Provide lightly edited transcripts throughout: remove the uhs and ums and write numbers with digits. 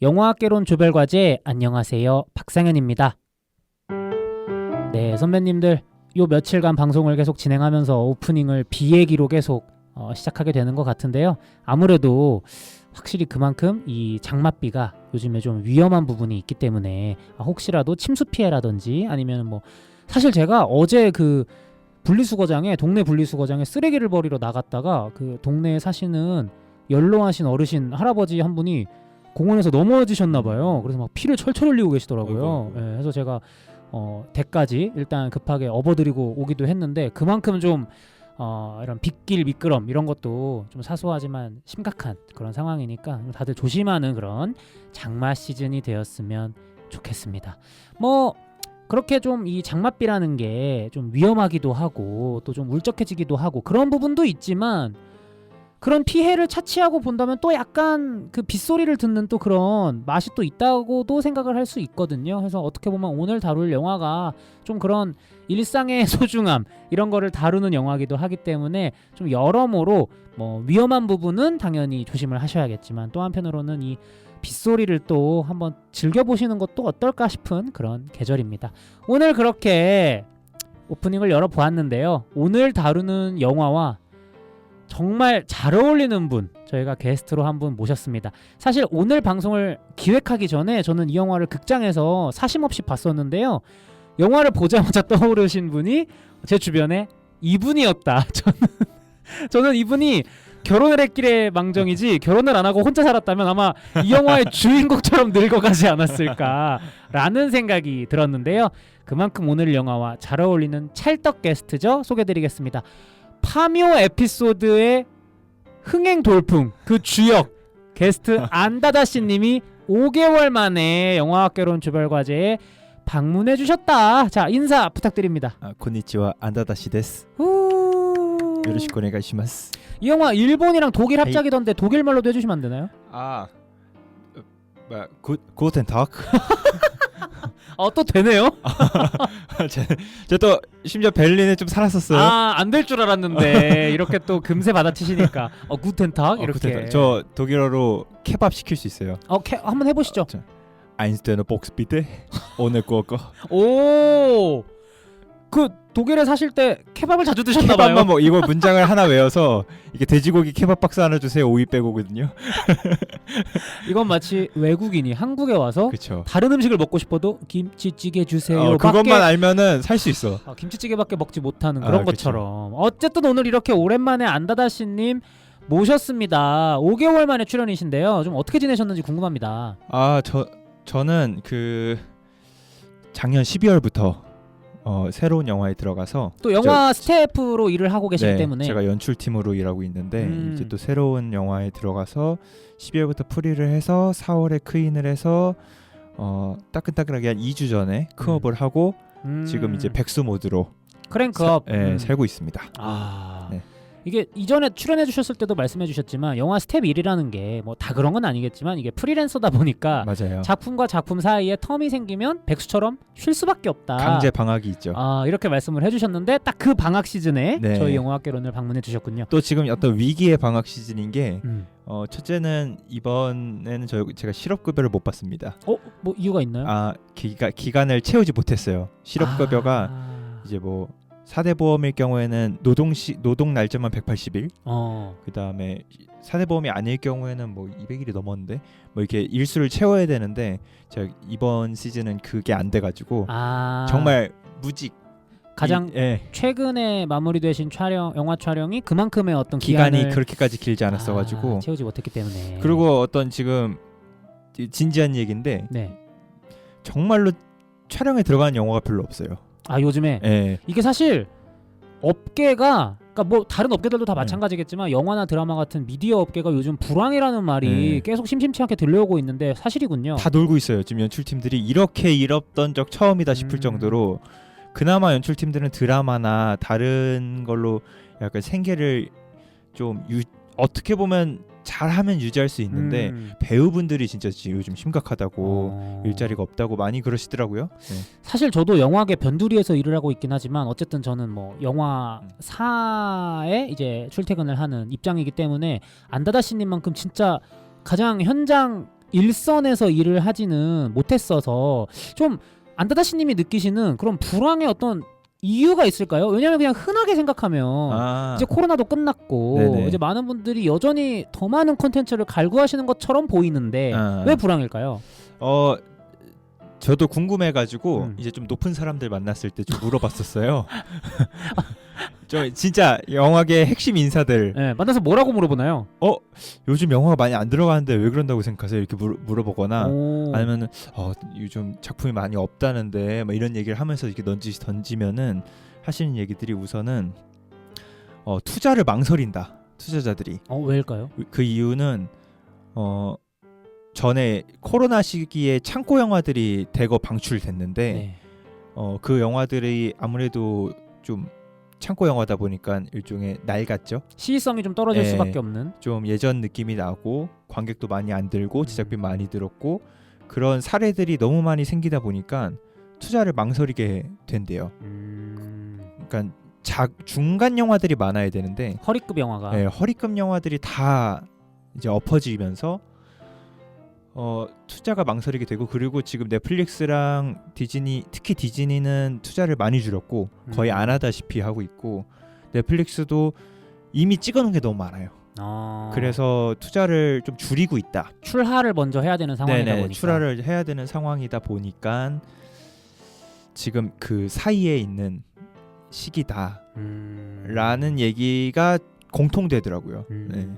영화학개론 조별과제 안녕하세요. 박상현입니다. 네, 선배님들 요 며칠간 방송을 계속 진행하면서 오프닝을 비 얘기로 계속 시작하게 되는 것 같은데요. 아무래도 확실히 그만큼 이 장맛비가 요즘에 좀 위험한 부분이 있기 때문에 혹시라도 침수 피해라든지 아니면 뭐 사실 제가 어제 그 분리수거장에 동네 분리수거장에 쓰레기를 버리러 나갔다가 그 동네에 사시는 연로하신 어르신 할아버지 한 분이 공원에서 넘어지셨나 봐요. 그래서 막 피를 철철 흘리고 계시더라고요. 네, 그래서 제가 댁까지 일단 급하게 업어드리고 오기도 했는데 그만큼 좀 이런 빗길 미끄럼 이런 것도 좀 사소하지만 심각한 그런 상황이니까 다들 조심하는 그런 장마 시즌이 되었으면 좋겠습니다. 뭐 그렇게 좀 이 장맛비라는 게 좀 위험하기도 하고 또 좀 울적해지기도 하고 그런 부분도 있지만 그런 피해를 차치하고 본다면 또 약간 그 빗소리를 듣는 또 그런 맛이 또 있다고도 생각을 할 수 있거든요. 그래서 어떻게 보면 오늘 다룰 영화가 좀 그런 일상의 소중함 이런 거를 다루는 영화기도 하기 때문에 좀 여러모로 뭐 위험한 부분은 당연히 조심을 하셔야겠지만 또 한편으로는 이 빗소리를 또 한번 즐겨보시는 것도 어떨까 싶은 그런 계절입니다. 오늘 그렇게 오프닝을 열어보았는데요. 오늘 다루는 영화와 정말 잘 어울리는 분 저희가 게스트로 한 분 모셨습니다. 사실 오늘 방송을 기획하기 전에 저는 이 영화를 극장에서 사심없이 봤었는데요. 영화를 보자마자 떠오르신 분이 제 주변에 이분이었다. 저는 이분이 결혼을 했길래 망정이지 결혼을 안 하고 혼자 살았다면 아마 이 영화의 주인공처럼 늙어가지 않았을까라는 생각이 들었는데요. 그만큼 오늘 영화와 잘 어울리는 찰떡 게스트죠. 소개드리겠습니다. 파묘 에피소드의 흥행 돌풍 그 주역 게스트 안다다씨님이 5개월 만에 영화학개론 조별과제에 방문해 주셨다. 자, 인사 부탁드립니다. 곤니치와 안다다시 데스. 요로시쿠 오네가이시마스. 이 영화 일본이랑 독일 합작이던데 독일말로도 해주시면 안 되나요? 고텐 타크. 또 되네요. 제또 심지어 베를린에 좀 살았었어요. 안 될 줄 알았는데 이렇게 또 금세 받아치시니까 구텐탁 이렇게. 구텐탁. 저 독일어로 케밥 시킬 수 있어요. 한번 해보시죠. 아인스테너 복스비데 오늘 꾸어꺼. 오, 그 독일에 사실 때 케밥을 자주 드셨나 봐요. 케밥만 뭐 이거 문장을 하나 외워서 이게 돼지고기 케밥 박스 하나 주세요. 오이 빼고거든요. 이건 마치 외국인이 한국에 와서 그쵸. 다른 음식을 먹고 싶어도 김치찌개 주세요. 그것만 알면은 살 수 있어. 김치찌개밖에 먹지 못하는 그런 그쵸. 것처럼. 어쨌든 오늘 이렇게 오랜만에 안다다씨님 모셨습니다. 5개월 만에 출연이신데요. 좀 어떻게 지내셨는지 궁금합니다. 저는 그 작년 12월부터 새로운 영화에 들어가서 또 영화 스태프로 일을 하고 계시기 때문에 제가 연출팀으로 일하고 있는데 이제 또 새로운 영화에 들어가서 12월부터 프리를 해서 4월에 크인을 해서 따끈따끈하게 한 2주 전에 크업을 하고 지금 이제 백수 모드로 크랭크업 살고 있습니다. 네. 이게 이전에 출연해 주셨을 때도 말씀해 주셨지만 영화 스텝 일이라는 게 뭐 다 그런 건 아니겠지만 이게 프리랜서다 보니까 맞아요. 작품과 작품 사이에 텀이 생기면 백수처럼 쉴 수밖에 없다. 강제 방학이 있죠. 이렇게 말씀을 해주셨는데 딱 그 방학 시즌에 네. 저희 영화학개론을 방문해 주셨군요. 또 지금 어떤 위기의 방학 시즌인 게 첫째는 이번에는 제가 실업급여를 못 받습니다. 뭐 이유가 있나요? 기간을 채우지 못했어요. 실업급여가 이제 뭐 4대 보험일 경우에는 노동 날짜만 180일. 그다음에 4대 보험이 아닐 경우에는 뭐 200일이 넘었는데 뭐 이렇게 일수를 채워야 되는데 제가 이번 시즌은 그게 안 돼 가지고 정말 무직 가장 최근에 마무리되신 영화 촬영이 그만큼의 어떤 기간이 그렇게까지 길지 않았어 가지고 채우지 못했기 때문에. 그리고 어떤 지금 진지한 얘기인데 정말로 촬영에 들어가는 영화가 별로 없어요. 요즘에 이게 사실 업계가 그러니까 뭐 다른 업계들도 다 마찬가지겠지만 영화나 드라마 같은 미디어 업계가 요즘 불황이라는 말이 계속 심심치 않게 들려오고 있는데 사실이군요. 다 놀고 있어요. 지금 연출팀들이 이렇게 일없던 적 처음이다 싶을 정도로 그나마 연출팀들은 드라마나 다른 걸로 약간 생계를 좀 어떻게 보면 잘하면 유지할 수 있는데 배우분들이 진짜 요즘 심각하다고 일자리가 없다고 많이 그러시더라고요. 사실 저도 영화계 변두리에서 일을 하고 있긴 하지만 어쨌든 저는 뭐 영화사에 이제 출퇴근을 하는 입장이기 때문에 안다다씨님만큼 진짜 가장 현장 일선에서 일을 하지는 못했어서 좀 안다다시님이 느끼시는 그런 불황의 어떤 이유가 있을까요? 왜냐면 그냥 흔하게 생각하면 이제 코로나도 끝났고 네네. 이제 많은 분들이 여전히 더 많은 콘텐츠를 갈구하시는 것처럼 보이는데 왜 불황일까요? 저도 궁금해가지고 이제 좀 높은 사람들 만났을 때 좀 물어봤었어요. 좀 진짜 영화계 핵심 인사들. 네, 만나서 뭐라고 물어보나요? 요즘 영화가 많이 안 들어가는데 왜 그런다고 생각하세요? 이렇게 물어보거나 아니면은 요즘 작품이 많이 없다는데 뭐 이런 얘기를 하면서 이렇게 던지면은 하시는 얘기들이 우선은 투자를 망설인다. 투자자들이. 왜일까요? 그 이유는 전에 코로나 시기에 창고 영화들이 대거 방출됐는데 네. 그 영화들이 아무래도 좀 창고 영화다 보니까 일종의 낡았죠. 시의성이 좀 떨어질 수밖에 없는. 좀 예전 느낌이 나고 관객도 많이 안 들고 제작비 많이 들었고 그런 사례들이 너무 많이 생기다 보니까 투자를 망설이게 된대요. 그러니까 중간 영화들이 많아야 되는데 허리급 영화가. 네, 허리급 영화들이 다 이제 엎어지면서 투자가 망설이게 되고 그리고 지금 넷플릭스랑 디즈니 특히 디즈니는 투자를 많이 줄였고 거의 안 하다시피 하고 있고 넷플릭스도 이미 찍어놓은 게 너무 많아요. 그래서 투자를 좀 줄이고 있다. 출하를 먼저 해야 되는 상황이다 보니까. 출하를 해야 되는 상황이다 보니까 지금 그 사이에 있는 시기다라는 얘기가 공통되더라고요. 네.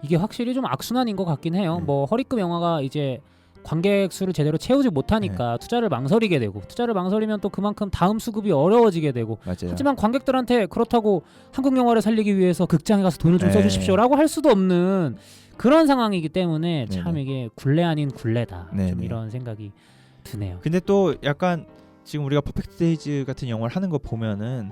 이게 확실히 좀 악순환인 것 같긴 해요. 뭐 허리급 영화가 이제 관객 수를 제대로 채우지 못하니까 투자를 망설이게 되고 투자를 망설이면 또 그만큼 다음 수급이 어려워지게 되고 맞아요. 하지만 관객들한테 그렇다고 한국 영화를 살리기 위해서 극장에 가서 돈을 좀 써주십시오라고 할 수도 없는 그런 상황이기 때문에 참 이게 굴레 아닌 굴레다. 좀 이런 생각이 드네요. 근데 또 약간 지금 우리가 퍼펙트 데이즈 같은 영화를 하는 거 보면은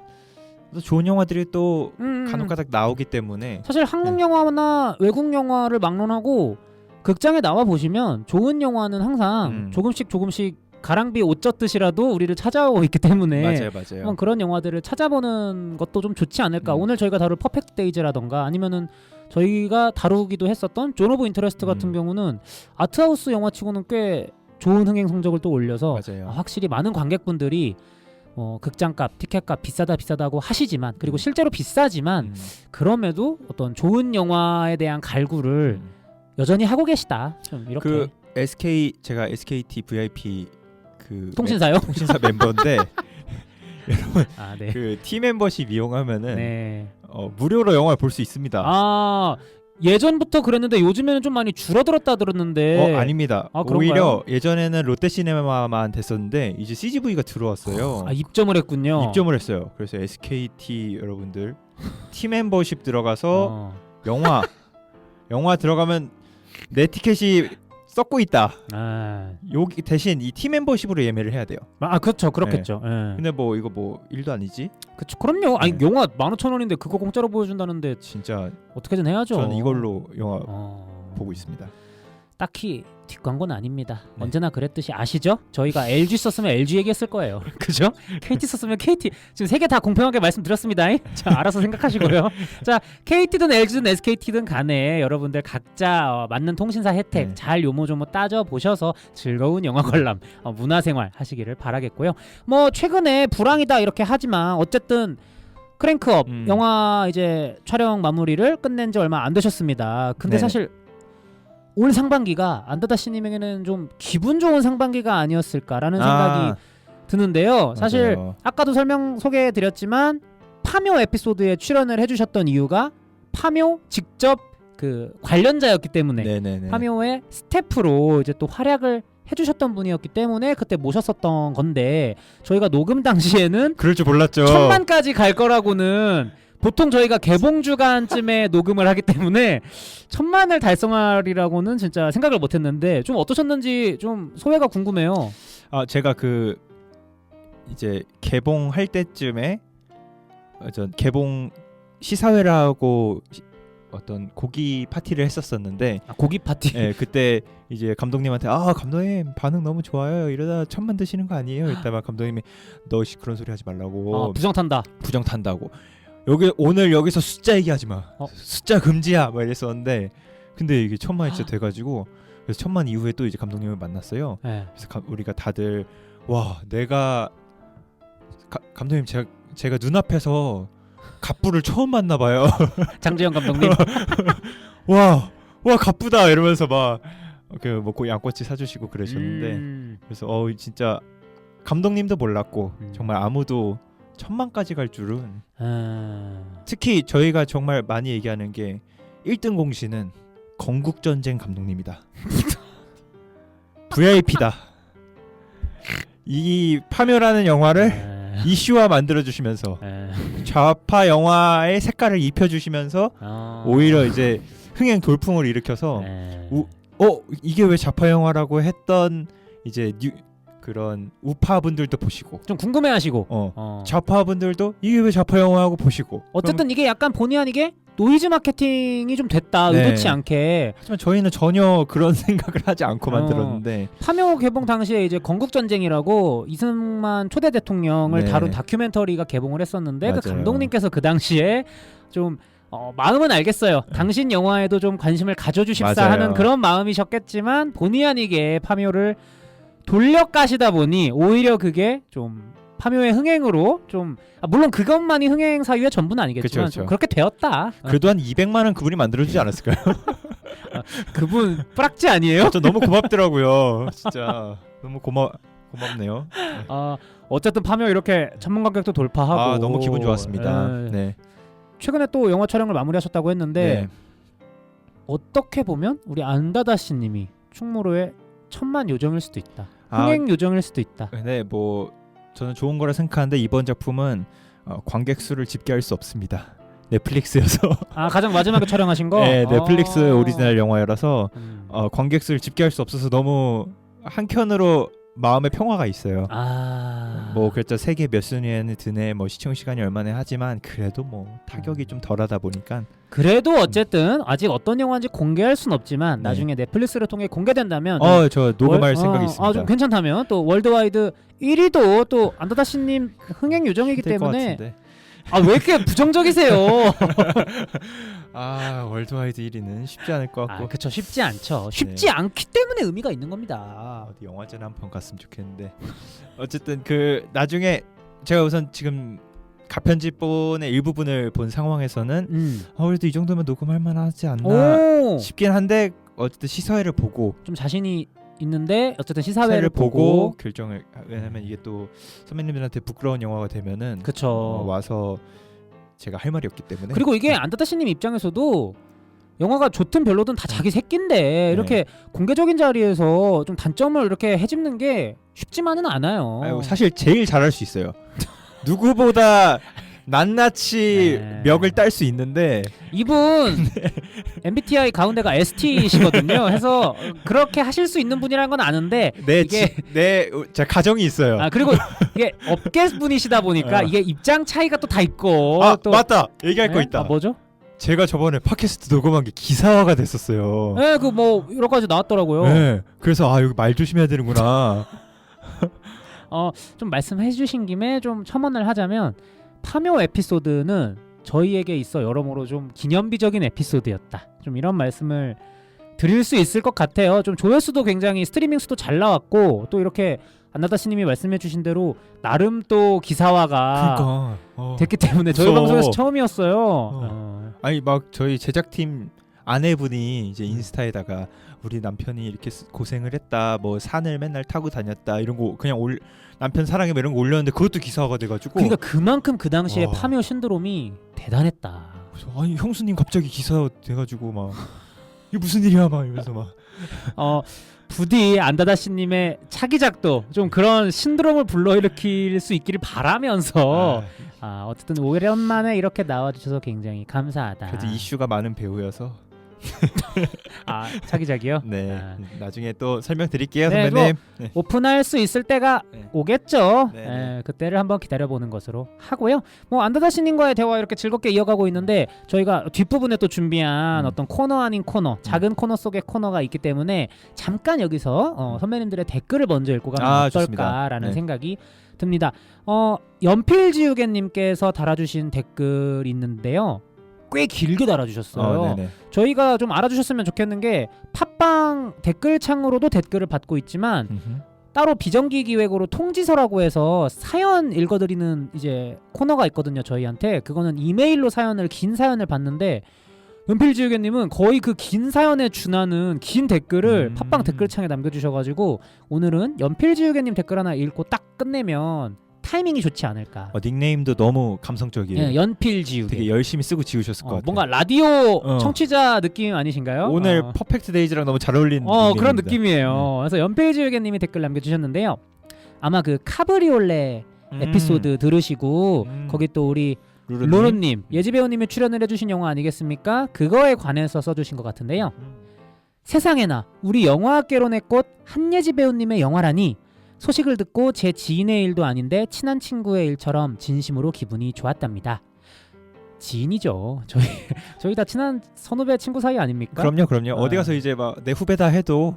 또 좋은 영화들이 또 간혹가닥 나오기 때문에 사실 한국 영화나 외국 영화를 막론하고 극장에 나와 보시면 좋은 영화는 항상 조금씩 가랑비 옷 젖듯이라도 우리를 찾아오고 있기 때문에 맞아요. 한번 그런 영화들을 찾아보는 것도 좀 좋지 않을까. 오늘 저희가 다룰 퍼펙트 데이즈라던가 아니면은 저희가 다루기도 했었던 존 오브 인터레스트 같은 경우는 아트하우스 영화치고는 꽤 좋은 흥행 성적을 또 올려서 확실히 많은 관객분들이 극장값, 티켓값 비싸다고 하시지만 그리고 실제로 비싸지만 그럼에도 어떤 좋은 영화에 대한 갈구를 여전히 하고 계시다. 좀 이렇게. 제가 SKT VIP 통신사요? 통신사 멤버인데 여러분 네. 그 T 멤버십 이용하면은 무료로 영화를 볼 수 있습니다. 예전부터 그랬는데 요즘에는 좀 많이 줄어들었다 들었는데. 아닙니다. 오히려 예전에는 롯데시네마만 됐었는데 이제 CGV가 들어왔어요. 입점을 했군요. 입점을 했어요. 그래서 SKT 여러분들 T 멤버십 들어가서 영화 들어가면 내 티켓이 썩고 있다. 여기 대신 이 T 멤버십으로 예매를 해야 돼요. 그렇죠. 그렇겠죠. 근데 뭐 이거 뭐 일도 아니지? 그렇죠. 그럼요. 아니 영화 15,000원인데 그거 공짜로 보여준다는데 진짜 어떻게든 해야죠. 저는 이걸로 영화 보고 있습니다. 딱히 뒷광고는 아닙니다. 언제나 그랬듯이 아시죠? 저희가 LG 썼으면 LG 얘기했을 거예요. 그죠? KT 썼으면 KT. 지금 세 개 다 공평하게 말씀드렸습니다. 자, 알아서 생각하시고요. 자, KT든 LG든 SKT든 간에 여러분들 각자 맞는 통신사 혜택 잘 요모조모 따져 보셔서 즐거운 영화 관람, 문화생활 하시기를 바라겠고요. 뭐 최근에 불황이다 이렇게 하지만 어쨌든 크랭크업 영화 이제 촬영 마무리를 끝낸 지 얼마 안 되셨습니다. 근데 사실 올 상반기가 안다다씨님에게는 좀 기분 좋은 상반기가 아니었을까라는 생각이 드는데요. 사실 아까도 소개해드렸지만 파묘 에피소드에 출연을 해주셨던 이유가 파묘 직접 그 관련자였기 때문에 파묘의 스태프로 이제 또 활약을 해주셨던 분이었기 때문에 그때 모셨었던 건데 저희가 녹음 당시에는 그럴 줄 몰랐죠. 1000만까지 갈 거라고는 보통 저희가 개봉 주간쯤에 녹음을 하기 때문에 1000만을 달성하리라고는 진짜 생각을 못했는데 좀 어떠셨는지 좀 소회가 궁금해요. 제가 이제 개봉할 때쯤에 전 개봉 시사회라고 어떤 고기 파티를 했었었는데 고기 파티. 네, 그때 이제 감독님한테 감독님 반응 너무 좋아요. 이러다 1000만 드시는 거 아니에요? 이따가 감독님이 너 그런 소리 하지 말라고. 부정 탄다고. 오늘 여기서 숫자 얘기하지 마. 숫자 금지야. 막 이랬었는데 근데 이게 1000만이 진짜 돼가지고 그래서 천만 이후에 또 이제 감독님을 만났어요. 네. 그래서 우리가 다들 와 내가 감독님 제가 눈앞에서 갑부를 처음 만나봐요. 장지영 감독님. 와 갑부다 이러면서 막 그 뭐 양꼬치 사주시고 그러셨는데 그래서 진짜 감독님도 몰랐고 정말 아무도 천만까지 갈 줄은. 특히 저희가 정말 많이 얘기하는 게 1등 공신은 건국전쟁 감독님이다. VIP다. 이 파묘라는 영화를 이슈화 만들어주시면서 좌파 영화의 색깔을 입혀주시면서 오히려 이제 흥행 돌풍을 일으켜서 이게 왜 좌파 영화라고 했던 이제 그런 우파분들도 보시고 좀 궁금해하시고 좌파분들도 이게 왜 좌파 영화하고 보시고 어쨌든 이게 약간 본의 아니게 노이즈 마케팅이 좀 됐다. 네. 의도치 않게. 하지만 저희는 전혀 그런 생각을 하지 않고 만들었는데 파묘 개봉 당시에 이제 건국전쟁이라고 이승만 초대 대통령을 네. 다룬 다큐멘터리가 개봉을 했었는데 그 맞아요. 감독님께서 그 당시에 좀 마음은 알겠어요. 당신 영화에도 좀 관심을 가져주십사 맞아요. 하는 그런 마음이셨겠지만 본의 아니게 파묘를 돌려가시다 보니 오히려 그게 좀 파묘의 흥행으로 좀 물론 그것만이 흥행 사유의 전부는 아니겠지만 그쵸. 좀 그렇게 되었다. 그래도 한 200만 원 그분이 만들어주지 않았을까요? 그분 뿌락지 아니에요? 저 너무 고맙더라고요. 진짜 너무 고맙네요. 어쨌든 파묘 이렇게 천만 관객도 돌파하고 너무 기분 좋았습니다. 네. 최근에 또 영화 촬영을 마무리하셨다고 했는데 네. 어떻게 보면 우리 안다다 씨님이 충무로의 천만 요정일 수도 있다. 흥행 요정일 수도 있다. 네, 뭐 저는 좋은 거라 생각하는데 이번 작품은 관객 수를 집계할 수 없습니다. 넷플릭스여서. 가장 마지막에 촬영하신 거? 네, 넷플릭스 오리지널 영화여라서 관객 수를 집계할 수 없어서 너무 한켠으로 마음의 평화가 있어요. 뭐 그렇죠. 세계 몇 순위에는 드네, 뭐 시청 시간이 얼마나 하지만 그래도 뭐 타격이 좀 덜하다 보니까. 그래도 어쨌든 아직 어떤 영화인지 공개할 순 없지만 나중에 넷플릭스를 통해 공개된다면 저 녹음할 생각이 있습니다. 좀 괜찮다면 또 월드와이드 1위도 또 안다다 씨님 흥행 요정이기 때문에. 왜 이렇게 부정적이세요? 월드와이드 1위는 쉽지 않을 것 같고. 그쵸, 쉽지 않죠. 쉽지 않기 때문에 의미가 있는 겁니다. 어디 영화제나 한번 갔으면 좋겠는데. 어쨌든 그 나중에 제가 우선 지금 가편집본의 일부분을 본 상황에서는 그래도 이 정도면 녹음할 만하지 않나 싶긴 한데 어쨌든 시사회를 보고 좀 자신이 있는데 어쨌든 시사회를 보고 결정을. 왜냐면 이게 또 선배님들한테 부끄러운 영화가 되면은 그쵸. 와서 제가 할 말이 없기 때문에. 그리고 이게 안다다 씨님 입장에서도 영화가 좋든 별로든 다 자기 새끼인데 이렇게 공개적인 자리에서 좀 단점을 이렇게 해집는 게 쉽지만은 않아요. 사실 제일 잘할 수 있어요. 누구보다 낱낱이 멱을 딸 수 있는데 이분 MBTI 가운데가 ST이시거든요. 해서 그렇게 하실 수 있는 분이라는 건 아는데 제 가정이 있어요. 그리고 이게 업계 분이시다 보니까 이게 입장 차이가 또 다 있고. 또 맞다. 얘기할 거 있다. 뭐죠? 제가 저번에 팟캐스트 녹음한 게 기사화가 됐었어요. 네, 그 뭐 여러 가지 나왔더라고요. 네, 그래서 여기 말 조심해야 되는구나. 좀 말씀해 주신 김에 좀 첨언을 하자면 파묘 에피소드는 저희에게 있어 여러모로 좀 기념비적인 에피소드였다. 좀 이런 말씀을 드릴 수 있을 것 같아요. 좀 조회수도 굉장히 스트리밍 수도 잘 나왔고 또 이렇게 안나다씨님이 말씀해 주신 대로 나름 또 기사화가 됐기 때문에 저희 방송에서 처음이었어요. 아니 막 저희 제작팀 아내분이 이제 인스타에다가 우리 남편이 이렇게 고생을 했다, 뭐 산을 맨날 타고 다녔다 이런 거 그냥 남편 사랑해 이런 거 올렸는데 그것도 기사화가 돼가지고. 그러니까 그만큼 그 당시에 파묘 신드롬이 대단했다. 아니 형수님 갑자기 기사 돼가지고 막 이게 무슨 일이야 막 이러면서 막. 부디 안다다 씨님의 차기작도 좀 그런 신드롬을 불러일으킬 수 있기를 바라면서 어쨌든 오랜만에 이렇게 나와주셔서 굉장히 감사하다. 그래도 이슈가 많은 배우여서. 차기작이요? 네. 나중에 또 설명드릴게요, 선배님. 네. 오픈할 수 있을 때가 오겠죠. 네. 그때를 한번 기다려보는 것으로 하고요. 뭐 안다다씨님과의 대화 이렇게 즐겁게 이어가고 있는데 저희가 뒷부분에 또 준비한 어떤 코너 아닌 코너, 작은 코너 속의 코너가 있기 때문에 잠깐 여기서 선배님들의 댓글을 먼저 읽고 가면 어떨까라는 생각이 듭니다. 연필지우개님께서 달아주신 댓글이 있는데요. 꽤 길게 달아주셨어요. 네네. 저희가 좀 알아주셨으면 좋겠는 게 팟빵 댓글창으로도 댓글을 받고 있지만 따로 비정기 기획으로 통지서라고 해서 사연 읽어드리는 이제 코너가 있거든요. 저희한테 그거는 이메일로 긴 사연을 받는데 연필지우개님은 거의 그 긴 사연에 준하는 긴 댓글을 팟빵 댓글창에 남겨주셔가지고 오늘은 연필지우개님 댓글 하나 읽고 딱 끝내면 타이밍이 좋지 않을까. 닉네임도 너무 감성적이에요. 예, 연필지우개. 되게 열심히 쓰고 지우셨을 것 같아요. 뭔가 라디오 청취자 느낌 아니신가요? 오늘 퍼펙트 데이즈랑 너무 잘 어울리는 그런 느낌이에요. 그래서 연필지우개님이 댓글 남겨주셨는데요. 아마 그 카브리올레 에피소드 들으시고 거기 또 우리 로로님 예지배우님이 출연을 해주신 영화 아니겠습니까? 그거에 관해서 써주신 것 같은데요. 세상에나 우리 영화학개론의 꽃 한예지 배우님의 영화라니 소식을 듣고 제 지인의 일도 아닌데 친한 친구의 일처럼 진심으로 기분이 좋았답니다. 지인이죠. 저희 다 친한 선후배 친구 사이 아닙니까? 그럼요. 어디 가서 이제 막 내 후배다 해도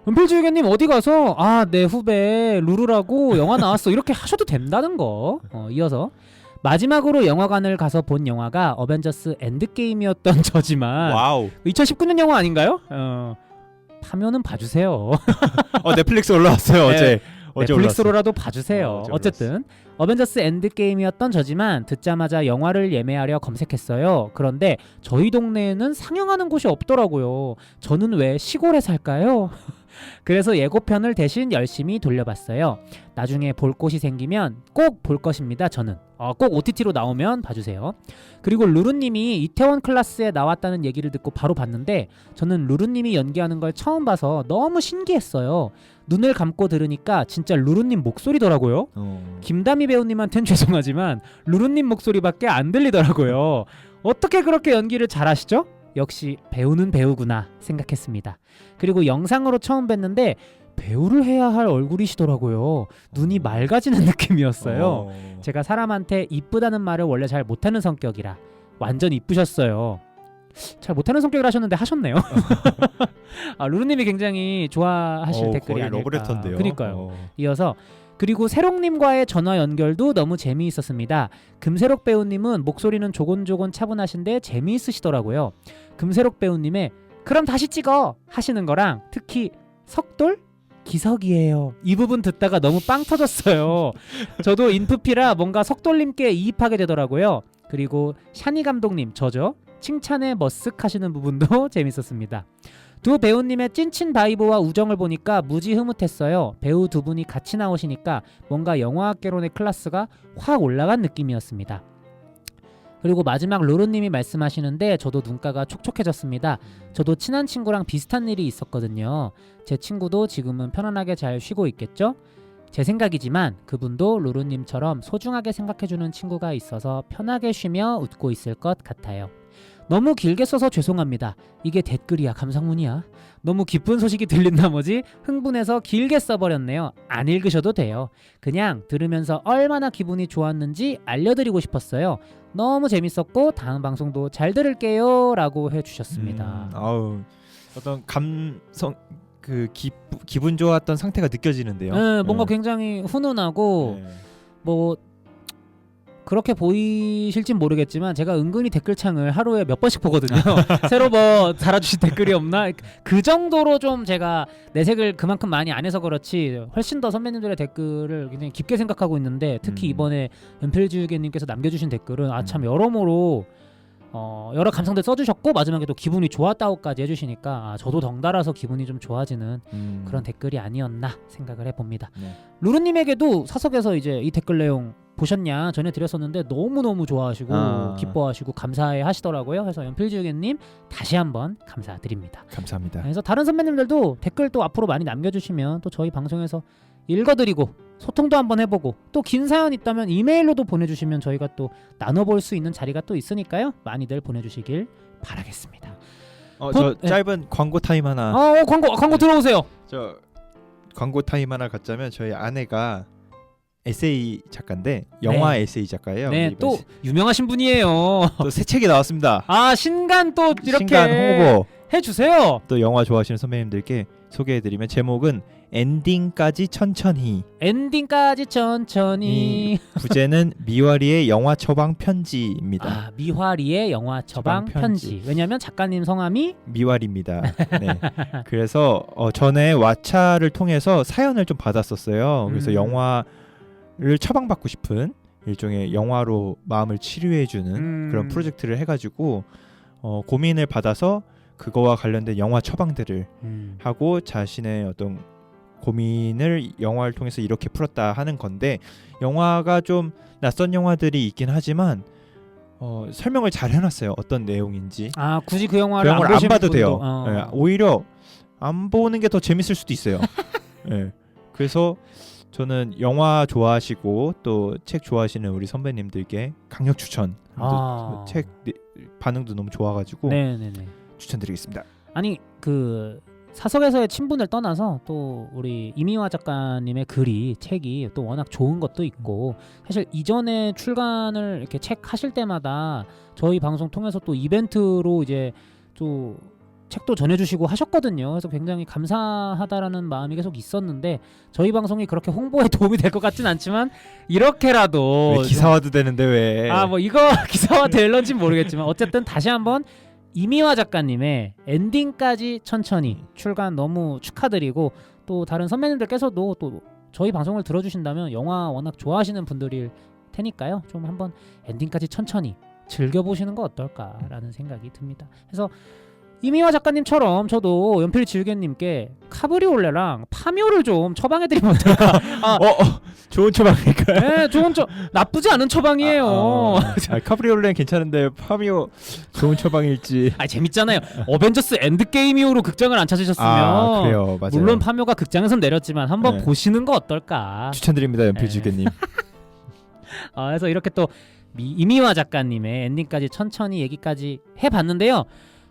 연필지우개님 어디 가서 내 후배 루루라고 영화 나왔어 이렇게 하셔도 된다는 거. 이어서 마지막으로 영화관을 가서 본 영화가 어벤져스 엔드게임이었던 저지만 와우. 2019년 영화 아닌가요? 파면은 봐주세요. 넷플릭스 올라왔어요. 어제 넷플릭스로라도 봐주세요. 어제 어쨌든 어벤져스 엔드게임이었던 저지만 듣자마자 영화를 예매하려 검색했어요. 그런데 저희 동네에는 상영하는 곳이 없더라고요. 저는 왜 시골에 살까요? 그래서 예고편을 대신 열심히 돌려봤어요. 나중에 볼 곳이 생기면 꼭 볼 것입니다. 저는 꼭 OTT로 나오면 봐주세요. 그리고 루루님이 이태원 클라스에 나왔다는 얘기를 듣고 바로 봤는데 저는 루루님이 연기하는 걸 처음 봐서 너무 신기했어요. 눈을 감고 들으니까 진짜 루루님 목소리더라고요. 김다미 배우님한텐 죄송하지만 루루님 목소리밖에 안 들리더라고요. 어떻게 그렇게 연기를 잘하시죠? 역시 배우는 배우구나 생각했습니다. 그리고 영상으로 처음 뵀는데 배우를 해야 할 얼굴이시더라고요. 눈이 맑아지는 느낌이었어요. 제가 사람한테 이쁘다는 말을 원래 잘 못하는 성격이라 완전 이쁘셨어요. 잘 못하는 성격을 하셨는데 하셨네요. 루루님이 굉장히 좋아하실 댓글이 아닐까. 러브레터인데요. 그러니까요. 이어서 그리고 새록님과의 전화 연결도 너무 재미있었습니다. 금새록 배우님은 목소리는 조곤조곤 차분하신데 재미있으시더라고요. 금새록 배우님의 그럼 다시 찍어 하시는 거랑 특히 석돌? 기석이에요. 이 부분 듣다가 너무 빵 터졌어요. 저도 인프피라 뭔가 석돌님께 이입하게 되더라고요. 그리고 샤니 감독님 저죠? 칭찬에 머쓱하시는 부분도 재밌었습니다. 두 배우님의 찐친 바이브와 우정을 보니까 무지 흐뭇했어요. 배우 두 분이 같이 나오시니까 뭔가 영화학개론의 클래스가 확 올라간 느낌이었습니다. 그리고 마지막 루루님이 말씀하시는데 저도 눈가가 촉촉해졌습니다. 저도 친한 친구랑 비슷한 일이 있었거든요. 제 친구도 지금은 편안하게 잘 쉬고 있겠죠? 제 생각이지만 그분도 루루님처럼 소중하게 생각해주는 친구가 있어서 편하게 쉬며 웃고 있을 것 같아요. 너무 길게 써서 죄송합니다. 이게 댓글이야 감상문이야. 너무 기쁜 소식이 들린 나머지 흥분해서 길게 써버렸네요. 안 읽으셔도 돼요. 그냥 들으면서 얼마나 기분이 좋았는지 알려드리고 싶었어요. 너무 재밌었고 다음 방송도 잘 들을게요 라고 해주셨습니다. 어떤 감성 기분 좋았던 상태가 느껴지는데요. 뭔가 굉장히 훈훈하고 뭐 그렇게 보이실진 모르겠지만 제가 은근히 댓글창을 하루에 몇 번씩 보거든요. 새로 뭐 달아주신 댓글이 없나? 그 정도로 좀 제가 내색을 그만큼 많이 안 해서 그렇지 훨씬 더 선배님들의 댓글을 굉장히 깊게 생각하고 있는데 특히 이번에 연필지우개님께서 남겨주신 댓글은 참 여러모로 여러 감성들 써주셨고 마지막에 또 기분이 좋았다고까지 해주시니까 저도 덩달아서 기분이 좀 좋아지는 그런 댓글이 아니었나 생각을 해봅니다. 루루님에게도 사석에서 이제 이 댓글 내용 보셨냐 전해드렸었는데 너무너무 좋아하시고 기뻐하시고 감사해 하시더라고요. 그래서 연필지우개님 다시 한번 감사드립니다. 감사합니다. 그래서 다른 선배님들도 댓글 또 앞으로 많이 남겨주시면 또 저희 방송에서 읽어드리고 소통도 한번 해보고 또 긴 사연 있다면 이메일로도 보내주시면 저희가 또 나눠볼 수 있는 자리가 또 있으니까요. 많이들 보내주시길 바라겠습니다. 저 짧은 광고 타임 하나. 광고 들어오세요. 저 광고 타임 하나 갖자면 저희 아내가 에세이 작가인데 영화 에세이 작가예요. 네, 또 유명하신 분이에요. 또 새 책이 나왔습니다. 신간 또 이렇게 신간 홍보. 해주세요. 또 영화 좋아하시는 선배님들께 소개해드리면 제목은 엔딩까지 천천히. 엔딩까지 천천히. 부제는 미화리의 영화 처방 편지입니다. 아, 미화리의 영화 처방 처방 편지. 편지. 왜냐하면 작가님 성함이 미화리입니다. 네. 그래서 전에 왓챠를 통해서 사연을 좀 받았었어요. 그래서 영화를 처방받고 싶은 일종의 영화로 마음을 치료해주는 그런 프로젝트를 해가지고 고민을 받아서 그거와 관련된 영화 처방들을 하고 자신의 어떤 고민을 영화를 통해서 이렇게 풀었다 하는 건데, 영화가 좀 낯선 영화들이 있긴 하지만 설명을 잘 해놨어요. 어떤 내용인지. 아, 굳이 그 영화를 안, 안 보신 봐도 분도, 돼요. 네, 오히려 안 보는 게 더 재밌을 수도 있어요. 네. 그래서 저는 영화 좋아하시고 또 책 좋아하시는 우리 선배님들께 강력 추천. 책 반응도 너무 좋아가지고 네네네. 추천드리겠습니다. 아니 그 사석에서의 친분을 떠나서 또 우리 이미화 작가님의 글이 책이 또 워낙 좋은 것도 있고, 사실 이전에 출간을 이렇게 책 하실 때마다 저희 방송 통해서 또 이벤트로 이제 또 책도 전해주시고 하셨거든요. 그래서 굉장히 감사하다라는 마음이 계속 있었는데, 저희 방송이 그렇게 홍보에 도움이 될 것 같진 않지만 이렇게라도 왜 기사화도 되는데 왜? 뭐 이거 기사화 될런지 모르겠지만 어쨌든 다시 한번 이미화 작가님의 엔딩까지 천천히 출간 너무 축하드리고, 또 다른 선배님들께서도 또 저희 방송을 들어주신다면 영화 워낙 좋아하시는 분들일 테니까요. 좀 한번 엔딩까지 천천히 즐겨보시는 거 어떨까라는 생각이 듭니다. 그래서 이미화 작가님처럼 저도 연필지우개님께 카브리올레랑 파묘를 좀 처방해드리면 어떨까? 좋은 처방일까요? 네, 나쁘지 않은 처방이에요. 카브리올레는 괜찮은데 파미오 좋은 처방일지. 재밌잖아요. 어벤져스 엔드게임 이후로 극장을 안 찾으셨으면 그래요, 맞아요. 물론 파묘가 극장에선 내렸지만 한번 네. 보시는 거 어떨까? 추천드립니다, 연필지우개님. 그래서 이렇게 또 이미화 작가님의 엔딩까지 천천히 얘기까지 해봤는데요.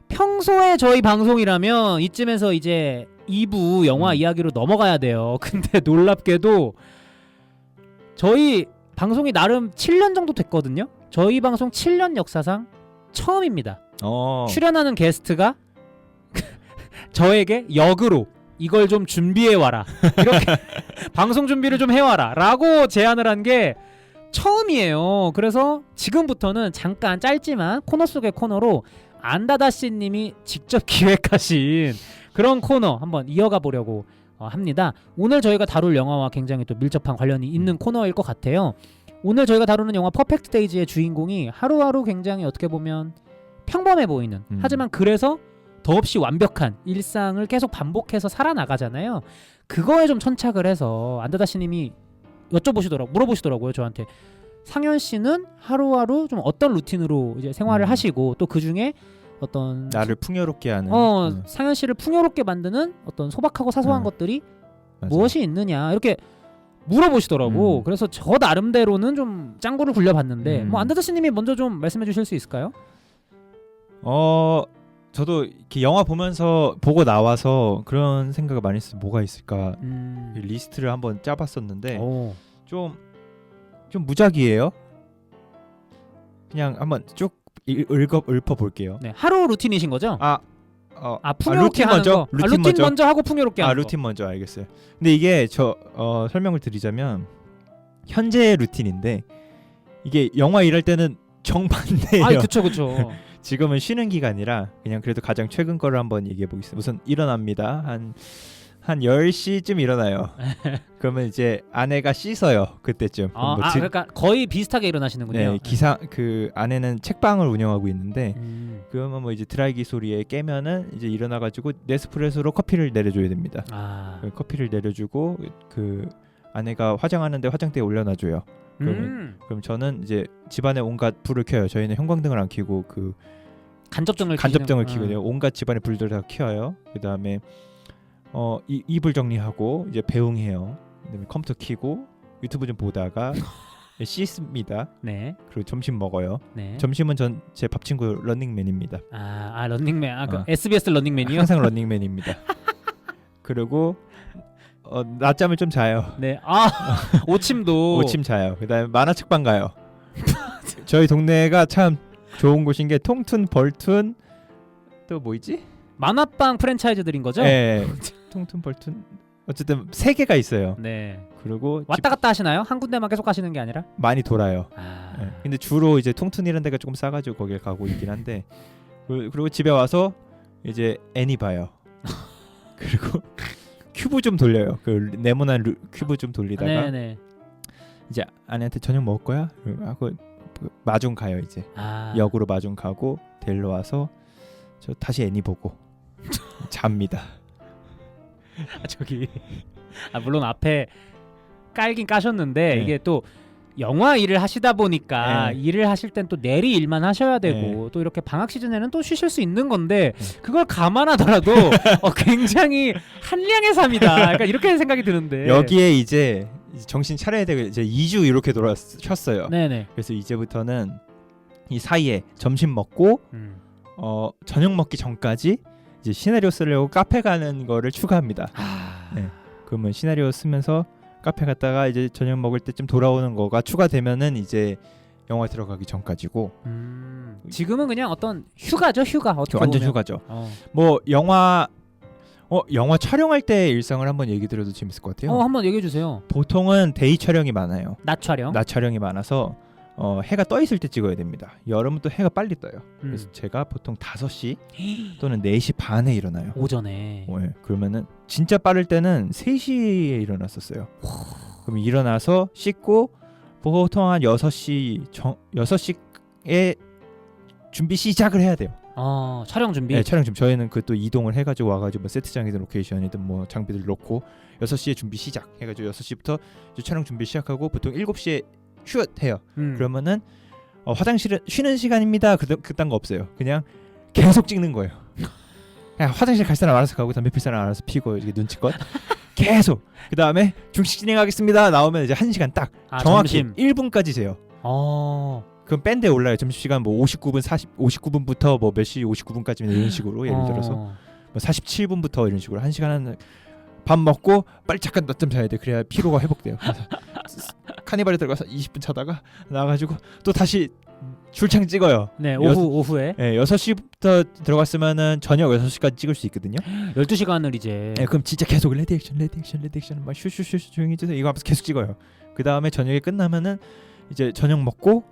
평소에 저희 방송이라면 이쯤에서 이제 2부 영화 이야기로 넘어가야 돼요. 근데 놀랍게도 저희 방송이 나름 7년 정도 됐거든요. 저희 방송 7년 역사상 처음입니다. 출연하는 게스트가 저에게 역으로 이걸 좀 준비해와라, 이렇게 방송 준비를 좀 해와라 라고 제안을 한 게 처음이에요. 그래서 지금부터는 잠깐 짧지만 코너 속의 코너로 안다다씨님이 직접 기획하신 그런 코너 한번 이어가 보려고 합니다. 오늘 저희가 다룰 영화와 굉장히 또 밀접한 관련이 있는 코너일 것 같아요. 오늘 저희가 다루는 영화 퍼펙트 데이즈의 주인공이 하루하루 굉장히 어떻게 보면 평범해 보이는, 하지만 그래서 더없이 완벽한 일상을 계속 반복해서 살아나가잖아요. 그거에 좀 천착을 해서 안다다씨님이 물어보시더라고요, 저한테. 상현 씨는 하루하루 좀 어떤 루틴으로 이제 생활을 하시고, 또 그 중에 어떤 나를 풍요롭게 하는 상현 씨를 풍요롭게 만드는 어떤 소박하고 사소한 것들이 무엇이 있느냐, 이렇게 물어보시더라고. 그래서 저 나름대로는 좀 짱구를 굴려봤는데 뭐 안다다씨님이 먼저 좀 말씀해 주실 수 있을까요? 저도 이렇게 영화 보고 나와서 그런 생각을 많이 했어요. 뭐가 있을까? 리스트를 한번 짜봤었는데 좀 무작위예요. 그냥 한번 쭉 읊어볼게요. 네, 하루 루틴이신 거죠? 루틴 풍요롭게 하는 먼저? 거. 루틴 먼저 하고 풍요롭게 하는 거. 루틴 먼저, 알겠어요. 근데 이게 설명을 드리자면 현재의 루틴인데, 이게 영화 일할 때는 정반대예요. 그쵸. 지금은 쉬는 기간이라 그냥 그래도 가장 최근 거를 한번 얘기해 보겠습니다. 우선 일어납니다. 한 10시쯤 일어나요. 그러면 이제 아내가 씻어요. 그때쯤. 그러니까 거의 비슷하게 일어나시는군요. 네, 그 아내는 책방을 운영하고 있는데 그러면 뭐 이제 드라이기 소리에 깨면은 이제 일어나 가지고 네스프레소로 커피를 내려줘야 됩니다. 커피를 내려주고 그 아내가 화장하는데 화장대에 올려놔줘요. 그럼 저는 이제 집안에 온갖 불을 켜요. 저희는 형광등을 안 켜고 그 간접등을 켜거든요. 온갖 집안의 불들 다 켜요. 그 다음에 이불 정리하고 이제 배웅해요. 그다음에 컴퓨터 켜고 유튜브 좀 보다가 씻습니다. 네. 그리고 점심 먹어요. 네. 점심은 제 밥 친구 런닝맨입니다. 런닝맨. 그 SBS 런닝맨이요? 항상 런닝맨입니다. 그리고 낮잠을 좀 자요. 네. 오침도. 오침 자요. 그다음에 만화책방 가요. 저희 동네가 참 좋은 곳인 게 통툰, 벌툰, 또 뭐 있지? 만화방 프랜차이즈들인 거죠? 예. 퉁퉁벌툰 어쨌든 3개가 있어요. 네. 그리고 왔다 갔다 하시나요? 한 군데만 계속 가시는 게 아니라? 많이 돌아요. 아. 예. 근데 주로 이제 퉁퉁 이런 데가 조금 싸가지고 거길 가고 있긴 한데 그리고 집에 와서 이제 애니 봐요. 그리고 큐브 좀 돌려요. 그 네모난 큐브 좀 돌리다가 네네. 이제 아내한테 저녁 먹을 거야? 하고 마중 가요 이제. 역으로 마중 가고 데리러 와서 저 다시 애니 보고 잡니다. 저기 물론 앞에 깔긴 까셨는데 네. 이게 또 영화 일을 하시다 보니까 네. 일을 하실 땐 또 내리 일만 하셔야 되고 또 이렇게 방학 시즌에는 또 쉬실 수 있는 건데 그걸 감안하더라도 굉장히 한량의 삶이다. 약간 이렇게 생각이 드는데 여기에 이제 정신 차려야 되고 이제 2주 이렇게 쉬었어요. 네네. 그래서 이제부터는 이 사이에 점심 먹고 저녁 먹기 전까지 이제 시나리오 쓰려고 카페 가는 거를 추가합니다. 네. 그러면 시나리오 쓰면서 카페 갔다가 이제 저녁 먹을 때쯤 돌아오는 거가 추가되면은 이제 영화 들어가기 전까지고. 지금은 그냥 어떤 휴가죠, 휴가. 어떻게 완전 보면. 휴가죠. 뭐 영화 촬영할 때 일상을 한번 얘기 드려도 재밌을 것 같아요. 한번 얘기해 주세요. 보통은 데이 촬영이 많아요. 낮 촬영. 낮 촬영이 많아서 해가 떠 있을 때 찍어야 됩니다. 여름은 또 해가 빨리 떠요. 그래서 제가 보통 5시 또는 4시 반에 일어나요. 오전에. 네, 그러면은 진짜 빠를 때는 3시에 일어났었어요. 그럼 일어나서 씻고 보통 한 6시에 준비 시작을 해야 돼요. 촬영 준비. 네, 촬영 준비. 저희는 그 또 이동을 해가지고 와가지고 뭐 세트장이든 로케이션이든 뭐 장비들 놓고 6시에 준비 시작 해가지고 6시부터 촬영 준비 시작하고 보통 7시에 슛 해요. 그러면은 화장실은 쉬는 시간입니다. 그딴 거 없어요. 그냥 계속 찍는 거예요. 그냥 화장실 갈 사람 알아서 가고 담배 필 사람 알아서 피고 이렇게 눈치껏 계속. 그 다음에 중식 진행하겠습니다. 나오면 이제 1시간 딱 정확히 점심. 1분까지 재요. 그럼 밴드에 올라요. 점심시간 뭐 59분부터 뭐 몇 시 59분까지 이런 식으로 예를 들어서 뭐 47분부터 이런 식으로 1시간 밥 먹고 빨리 잠깐 낮잠 자야 돼. 그래야 피로가 회복돼요. 그래서 카니발에 들어가서 20분 자다가 나와가지고 또 다시 줄창 찍어요. 네, 오후에. 네, 6시부터 들어갔으면은 저녁 6시까지 찍을 수 있거든요. 12시간을 이제. 네, 그럼 진짜 계속 레디 액션 막 슈슈슈 조용히 해주세요. 이거 하면서 계속 찍어요. 그 다음에 저녁에 끝나면은 이제 저녁 먹고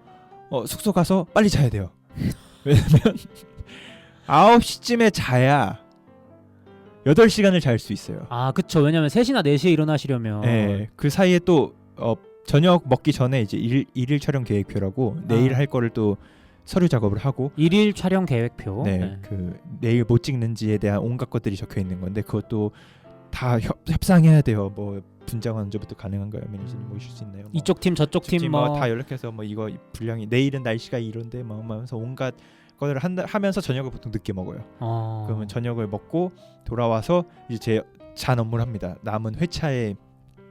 숙소 가서 빨리 자야 돼요. 왜냐면 9시쯤에 자야 8시간을 잘 수 있어요. 그쵸. 왜냐면 3시나 4시에 일어나시려면. 네, 그 사이에 또 저녁 먹기 전에 이제 일일 촬영 계획표라고 내일 할 거를 또 서류 작업을 하고 일일 촬영 계획표. 네, 그 내일 뭐 찍는지에 대한 온갖 것들이 적혀 있는 건데 그것도 다 협상해야 돼요. 뭐 분장 언제부터 가능한가요? 매니저님 모실 수 있나요? 이쪽 팀 저쪽 팀 뭐 다 연락해서 뭐 이거 분량이 내일은 날씨가 이런데 뭐 하면서 온갖 것들을 하면서 저녁을 보통 늦게 먹어요. 그러면 저녁을 먹고 돌아와서 이제 제 잔 업무를 합니다. 남은 회차에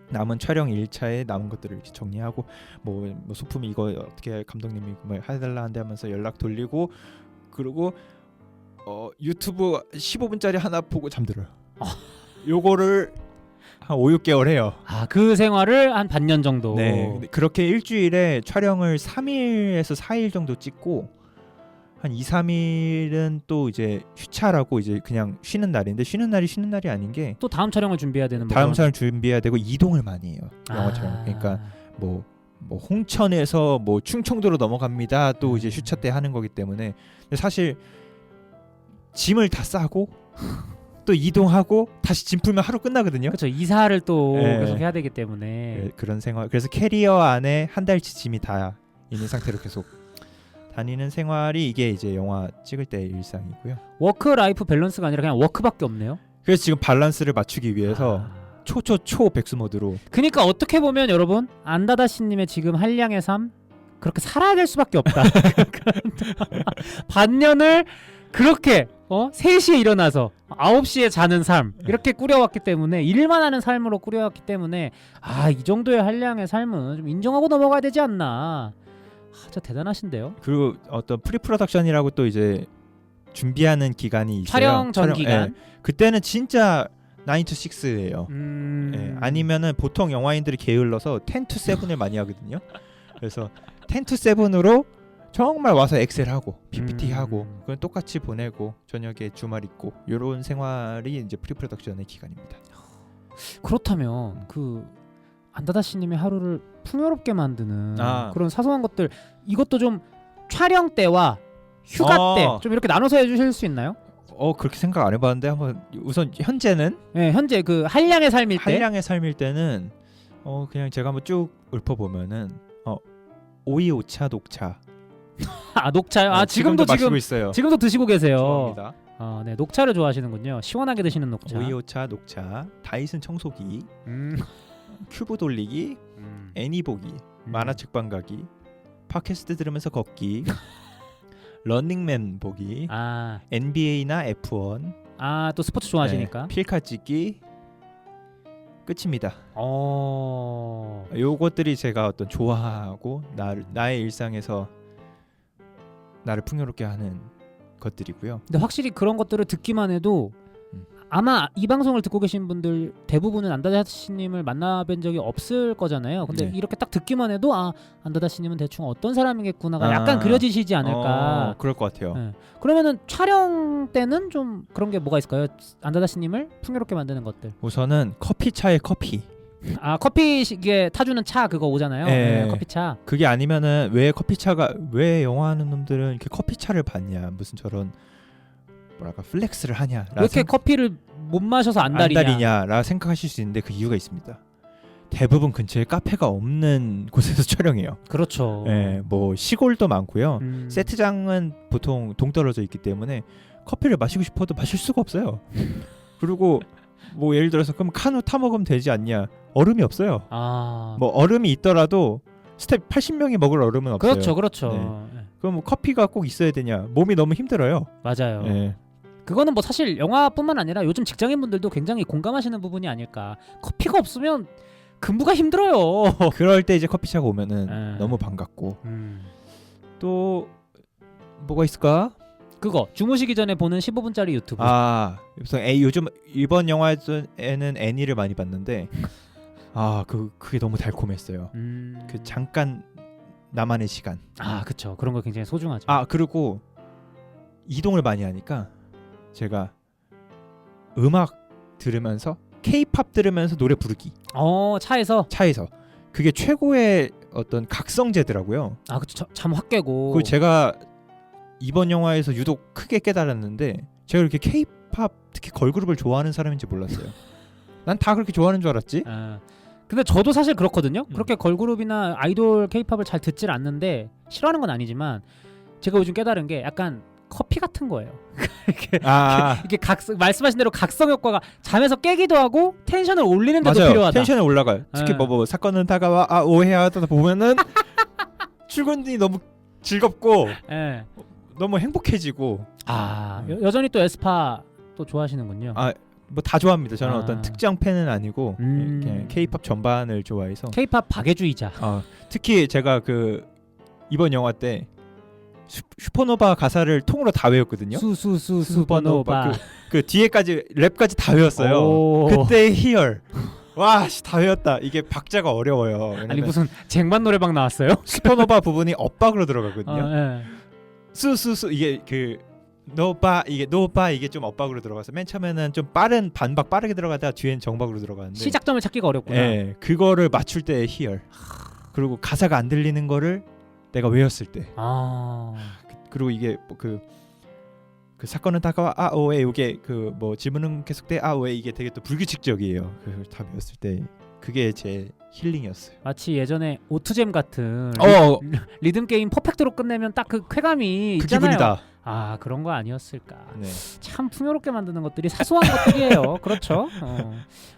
남은 촬영 1차에 남은 것들을 이렇게 정리하고 뭐 소품 이거 어떻게 감독님이 뭐 해달라 한데 하면서 연락 돌리고 그리고 유튜브 15분짜리 하나 보고 잠들어요. 요거를 한 5, 6개월 해요. 그 생활을 한 반년 정도. 네. 그렇게 일주일에 촬영을 3일에서 4일 정도 찍고 한 2, 3일은 또 이제 휴차라고 이제 그냥 쉬는 날인데 쉬는 날이 아닌 게 또 다음 촬영을 준비해야 되는 다음 촬영 준비해야 되고 이동을 많이 해요. 영화 촬영. 그러니까 뭐 홍천에서 뭐 충청도로 넘어갑니다. 또 이제 휴차 때 하는 거기 때문에 근데 사실 짐을 다 싸고 또 이동하고 다시 짐 풀면 하루 끝나거든요. 그렇죠. 이사를 또 계속 해야 되기 때문에 네, 그런 생활. 그래서 캐리어 안에 한 달치 짐이 다 있는 상태로 계속 다니는 생활이 이게 이제 영화 찍을 때 일상이고요. 워크 라이프 밸런스가 아니라 그냥 워크밖에 없네요. 그래서 지금 밸런스를 맞추기 위해서 초 백수 모드로. 그러니까 어떻게 보면 여러분 안다다씨님의 지금 한량의 삶 그렇게 살아야 될 수밖에 없다. 반년을 그렇게 3시에 일어나서 9시에 자는 삶 이렇게 꾸려왔기 때문에 일만 하는 삶으로 꾸려왔기 때문에 이 정도의 한량의 삶은 좀 인정하고 넘어가야 되지 않나. 진짜 대단하신데요. 그리고 어떤 프리프로덕션이라고 또 이제 준비하는 기간이 있어요. 촬영 전 기간. 네. 그때는 진짜 9 to 6예요. 네. 아니면은 보통 영화인들이 게을러서 10 to 7을 많이 하거든요. 그래서 10 to 7으로 정말 와서 엑셀 하고 PPT 하고 그건 똑같이 보내고 저녁에 주말 있고 이런 생활이 이제 프리프로덕션의 기간입니다. 그렇다면 그 안다다씨님의 하루를 풍요롭게 만드는 아. 그런 사소한 것들 이것도 좀 촬영 때와 휴가 때 좀 이렇게 나눠서 해주실 수 있나요? 그렇게 생각 안 해봤는데 한번 우선 현재는 네, 현재 그 한량의 삶일 때 한량의 삶일 때는 그냥 제가 한번 쭉 읊어보면은 오이 오차 녹차 아 녹차요? 아 지금도 마시고 있어요. 지금도 드시고 계세요. 좋아합니다. 네 녹차를 좋아하시는군요. 시원하게 드시는 녹차. 오이 오차 녹차 다이슨 청소기 큐브 돌리기 애니 보기 만화책 방 가기 팟캐스트 들으면서 걷기 런닝맨 보기 NBA나 F1 또 스포츠 좋아하시니까 필카 찍기 끝입니다. 요것들이 제가 어떤 좋아하고 나의 일상에서 나를 풍요롭게 하는 것들이고요. 근데 확실히 그런 것들을 듣기만 해도 아마 이 방송을 듣고 계신 분들 대부분은 안다다씨님을 만나뵌 적이 없을 거잖아요. 근데 네. 이렇게 딱 듣기만 해도 안다다씨님은 대충 어떤 사람이겠구나가 약간 그려지시지 않을까. 그럴 것 같아요. 네. 그러면은 촬영 때는 좀 그런 게 뭐가 있을까요? 안다다씨님을 풍요롭게 만드는 것들. 우선은 커피차에 커피. 커피에 타주는 차 그거 오잖아요. 네, 커피차. 그게 아니면은 왜 영화하는 놈들은 이렇게 커피차를 받냐, 무슨 저런 뭐랄까 플렉스를 하냐, 왜 이렇게 커피를 못 마셔서 안달이냐라 생각하실 수 있는데 그 이유가 있습니다. 대부분 근처에 카페가 없는 곳에서 촬영해요. 그렇죠. 뭐 시골도 많고요. 세트장은 보통 동떨어져 있기 때문에 커피를 마시고 싶어도 마실 수가 없어요. 그리고 뭐 예를 들어서 그럼 카누 타 먹으면 되지 않냐? 얼음이 없어요. 뭐 얼음이 있더라도 스텝 80명이 먹을 얼음은 없어요. 그렇죠. 네. 그럼 뭐 커피가 꼭 있어야 되냐? 몸이 너무 힘들어요. 맞아요. 네. 그거는 뭐 사실 영화뿐만 아니라 요즘 직장인분들도 굉장히 공감하시는 부분이 아닐까. 커피가 없으면 근무가 힘들어요. 그럴 때 이제 커피차가 오면은 너무 반갑고. 또 뭐가 있을까? 그거 주무시기 전에 보는 15분짜리 유튜브. 요즘 이번 영화에는 애니를 많이 봤는데 그게 너무 달콤했어요. 그 잠깐 나만의 시간. 그쵸. 그런 거 굉장히 소중하죠. 그리고 이동을 많이 하니까 제가 음악 들으면서 K-팝 들으면서 노래 부르기. 차에서 그게 최고의 어떤 각성제더라고요. 그쵸. 잠 확 깨고. 그 제가 이번 영화에서 유독 크게 깨달았는데 제가 이렇게 K-팝 특히 걸그룹을 좋아하는 사람인지 몰랐어요. 난 다 그렇게 좋아하는 줄 알았지. 근데 저도 사실 그렇거든요. 그렇게 걸그룹이나 아이돌 K-팝을 잘 듣질 않는데 싫어하는 건 아니지만 제가 요즘 깨달은 게 약간 커피 같은 거예요. 이게 말씀하신 대로 각성 효과가 잠에서 깨기도 하고 텐션을 올리는 데도 필요하다. 텐션이 올라가요. 특히 뭐 사건은 다가와 오해하다 보면은 출근이 너무 즐겁고 너무 행복해지고. 여전히 또 에스파 또 좋아하시는군요. 뭐 다 좋아합니다. 저는 어떤 특정 팬은 아니고 K-팝 전반을 좋아해서. K-팝 박애주의자. 특히 제가 그 이번 영화 때 슈퍼노바 가사를 통으로 다 외웠거든요. 슈퍼노바. 그 뒤에까지 랩까지 다 외웠어요. 그때 히얼. 다 외웠다. 이게 박자가 어려워요. 아니 무슨 쟁반 노래방 나왔어요? 슈퍼노바 부분이 엇박으로 들어가거든요. 수수수 이게 그 노바 이게 좀 엇박으로 들어가서 맨 처음에는 좀 빠른 반박 빠르게 들어가다가 뒤엔 정박으로 들어가는데 시작점을 찾기가 어렵구나. 그거를 맞출 때 히얼. 그리고 가사가 안 들리는 거를 내가 외웠을 때. 그리고 이게 그 사건은 다가와 오해 이게 그 뭐 질문은 계속돼 오해 이게 되게 또 불규칙적이에요. 그걸 다 외웠을 때 그게 제 힐링이었어요. 마치 예전에 오투잼 같은 리듬 게임 퍼펙트로 끝내면 딱 그 쾌감이 있잖아요. 기분이다. 그런 거 아니었을까. 네. 참 풍요롭게 만드는 것들이 사소한 것들이에요. 그렇죠.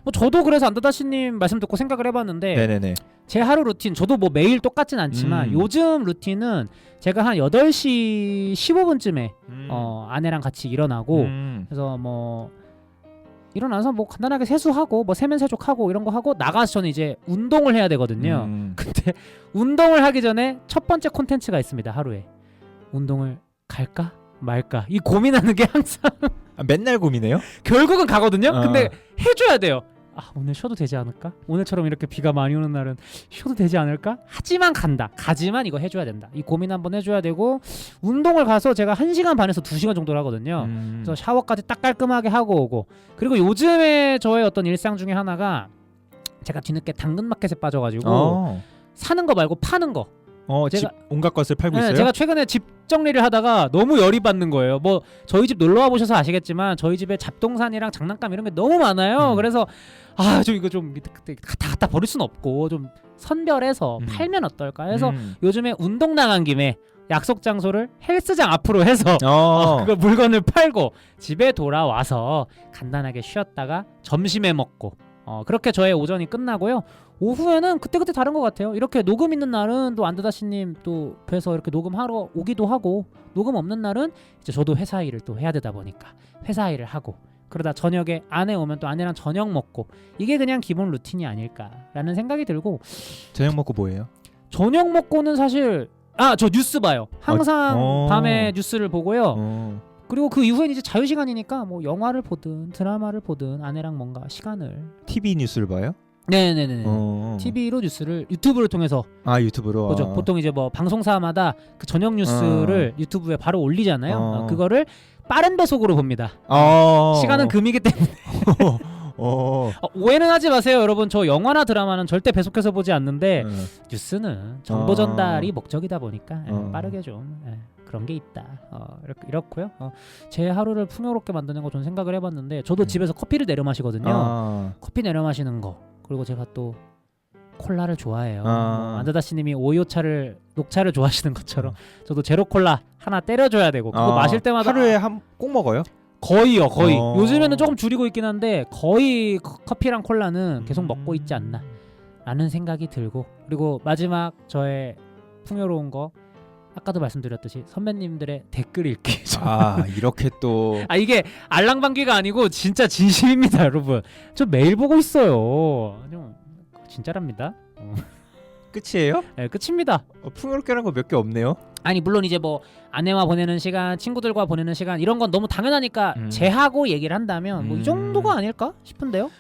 뭐 저도 그래서 안다다씨님 말씀 듣고 생각을 해봤는데 네네네. 제 하루 루틴 저도 뭐 매일 똑같진 않지만 요즘 루틴은 제가 한 8시 15분쯤에 아내랑 같이 일어나고 그래서 뭐 일어나서 뭐 간단하게 세수하고 뭐 세면세족하고 이런 거 하고 나가서 저는 이제 운동을 해야 되거든요. 근데 운동을 하기 전에 첫 번째 콘텐츠가 있습니다. 하루에 운동을 갈까 말까 이 고민하는 게 항상 맨날 고민해요? 결국은 가거든요. 근데 해줘야 돼요. 오늘 쉬어도 되지 않을까? 오늘처럼 이렇게 비가 많이 오는 날은 쉬어도 되지 않을까? 하지만 간다. 가지만 이거 해줘야 된다. 이 고민 한번 해줘야 되고 운동을 가서 제가 1시간 반에서 2시간 정도를 하거든요. 그래서 샤워까지 딱 깔끔하게 하고 오고 그리고 요즘에 저의 어떤 일상 중에 하나가 제가 뒤늦게 당근마켓에 빠져가지고 사는 거 말고 파는 거 집 온갖 것을 팔고 있어요? 제가 최근에 집 정리를 하다가 너무 열이 받는 거예요. 뭐 저희 집 놀러 와 보셔서 아시겠지만 저희 집에 잡동산이랑 장난감 이런 게 너무 많아요. 그래서 저 이거 좀 다 갖다 버릴 수는 없고 좀 선별해서 팔면 어떨까 해서 요즘에 운동 나간 김에 약속 장소를 헬스장 앞으로 해서 그 물건을 팔고 집에 돌아와서 간단하게 쉬었다가 점심에 먹고 그렇게 저의 오전이 끝나고요. 오후에는 그때그때 다른 것 같아요. 이렇게 녹음 있는 날은 또 안드다시님 또 뵈서 이렇게 녹음하러 오기도 하고 녹음 없는 날은 이제 저도 회사 일을 또 해야 되다 보니까 회사 일을 하고 그러다 저녁에 아내 오면 또 아내랑 저녁 먹고 이게 그냥 기본 루틴이 아닐까라는 생각이 들고 저녁 먹고 뭐해요? 저녁 먹고는 사실 저 뉴스 봐요. 항상 밤에 뉴스를 보고요. 그리고 그 이후엔 이제 자유시간이니까 뭐 영화를 보든 드라마를 보든 아내랑 뭔가 시간을 TV 뉴스를 봐요? 네네네. TV로 뉴스를 유튜브를 통해서 유튜브로 보죠. 보통 이제 뭐 방송사마다 그 저녁 뉴스를 유튜브에 바로 올리잖아요. 그거를 빠른 배속으로 봅니다. 시간은 금이기 때문에 오해는 하지 마세요, 여러분. 저 영화나 드라마는 절대 배속해서 보지 않는데 뉴스는 정보 전달이 목적이다 보니까 빠르게 좀 그런 게 있다. 이렇고요. 제 하루를 풍요롭게 만드는 거 좀 생각을 해봤는데 저도 집에서 커피를 내려 마시거든요. 커피 내려 마시는 거 그리고 제가 또 콜라를 좋아해요. 안드다시님이 오요차를 녹차를 좋아하시는 것처럼 저도 제로 콜라 하나 때려줘야 되고 그거 마실 때마다 하루에 꼭 먹어요? 거의 요즘에는 조금 줄이고 있긴 한데 거의 커피랑 콜라는 계속 먹고 있지 않나 라는 생각이 들고 그리고 마지막 저의 풍요로운 거 아까도 말씀드렸듯이 선배님들의 댓글 읽기 이렇게 또 이게 알랑방귀가 아니고 진짜 진심입니다 여러분. 저 매일 보고 있어요. 진짜랍니다. 끝이에요? 네, 끝입니다. 풍요롭게라는 거 몇 개 없네요. 물론 이제 뭐 아내와 보내는 시간, 친구들과 보내는 시간 이런 건 너무 당연하니까 제하고 얘기를 한다면 뭐 이 정도가 아닐까 싶은데요.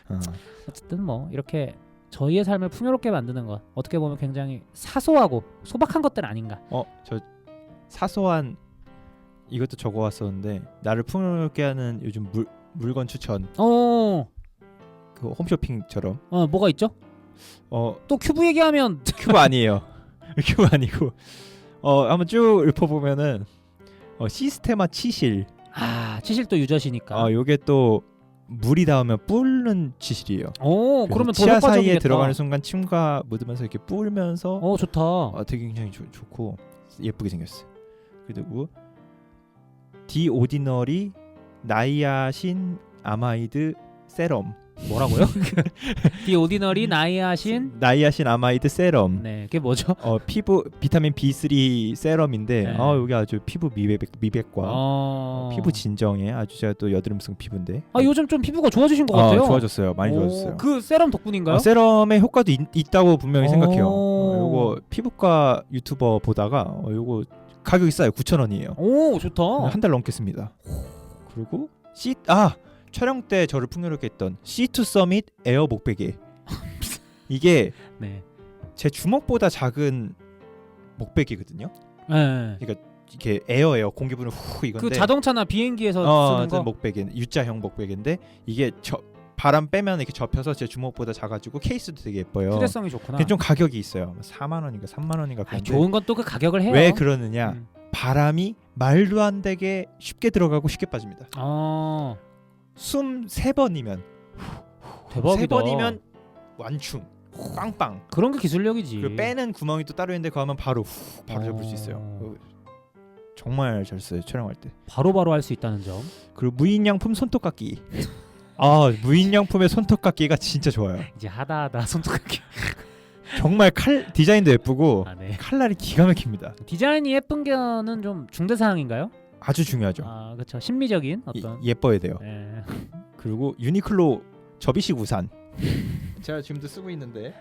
어쨌든 뭐 이렇게 저희의 삶을 풍요롭게 만드는 것 어떻게 보면 굉장히 사소하고 소박한 것들 아닌가. 저 사소한 이것도 적어왔었는데 나를 풍요롭게 하는 요즘 물건 추천. 그 홈쇼핑처럼. 뭐가 있죠? 또 큐브 얘기하면 큐브 아니에요. 큐브 아니고 한번 쭉 읊어보면은 시스테마 치실. 치실 또 유저시니까. 요게 또 물이 닿으면 뿔는 치실이에요. 그러면 치아 사이에 들어가는 순간 침과 묻으면서 이렇게 뿔면서 좋다. 되게 굉장히 좋고 예쁘게 생겼어요. 그리고 디 오디너리 나이아신 아마이드 세럼. 뭐라고요? 디 오디너리 나이아신 아마이드 세럼. 네, 그게 뭐죠? 피부 비타민 B3 세럼인데 여기 아주 피부 미백과 피부 진정에 아주 제가 또 여드름성 피부인데 요즘 좀 피부가 좋아지신 것 같아요. 좋아졌어요. 많이 좋아졌어요. 그 세럼 덕분인가요? 세럼의 효과도 있다고 분명히 생각해요. 요거 피부과 유튜버 보다가 요거 가격이 싸요. 9,000원이에요. 오, 좋다. 한 달 넘겠습니다. 그리고 촬영 때 저를 풍요롭게 했던 C2 서밋 에어 목베개. 이게 제 주먹보다 작은 목베개거든요. 그러니까 이게 에어예요. 공기분을 이건데 그 자동차나 비행기에서 쓰는 거 목베개, U자형 목베개인데 이게 바람 빼면 이렇게 접혀서 제 주먹보다 작아지고 케이스도 되게 예뻐요. 휴대성이 좋구나. 좀 가격이 있어요. 4만 원인가 3만 원인가 그런데 좋은 건 또 그 가격을 해요. 왜 그러느냐? 바람이 말도 안 되게 쉽게 들어가고 쉽게 빠집니다. 숨 3번이면 대박이다. 3번이면 완충 빵빵. 그런 게 기술력이지. 그리고 빼는 구멍이 또 따로 있는데 그거 하면 바로 잡을 수 있어요. 정말 잘 써요. 촬영할 때 바로바로 할 수 있다는 점. 그리고 무인양품 손톱깎이. 무인양품의 손톱깎이가 진짜 좋아요. 이제 하다 손톱깎이. 정말 디자인도 예쁘고 칼날이 기가 막힙니다. 디자인이 예쁜 거는 좀 중대사항인가요? 아주 중요하죠. 그렇죠. 심미적인 어떤 예뻐야 돼요. 그리고 유니클로 접이식 우산. 제가 지금도 쓰고 있는데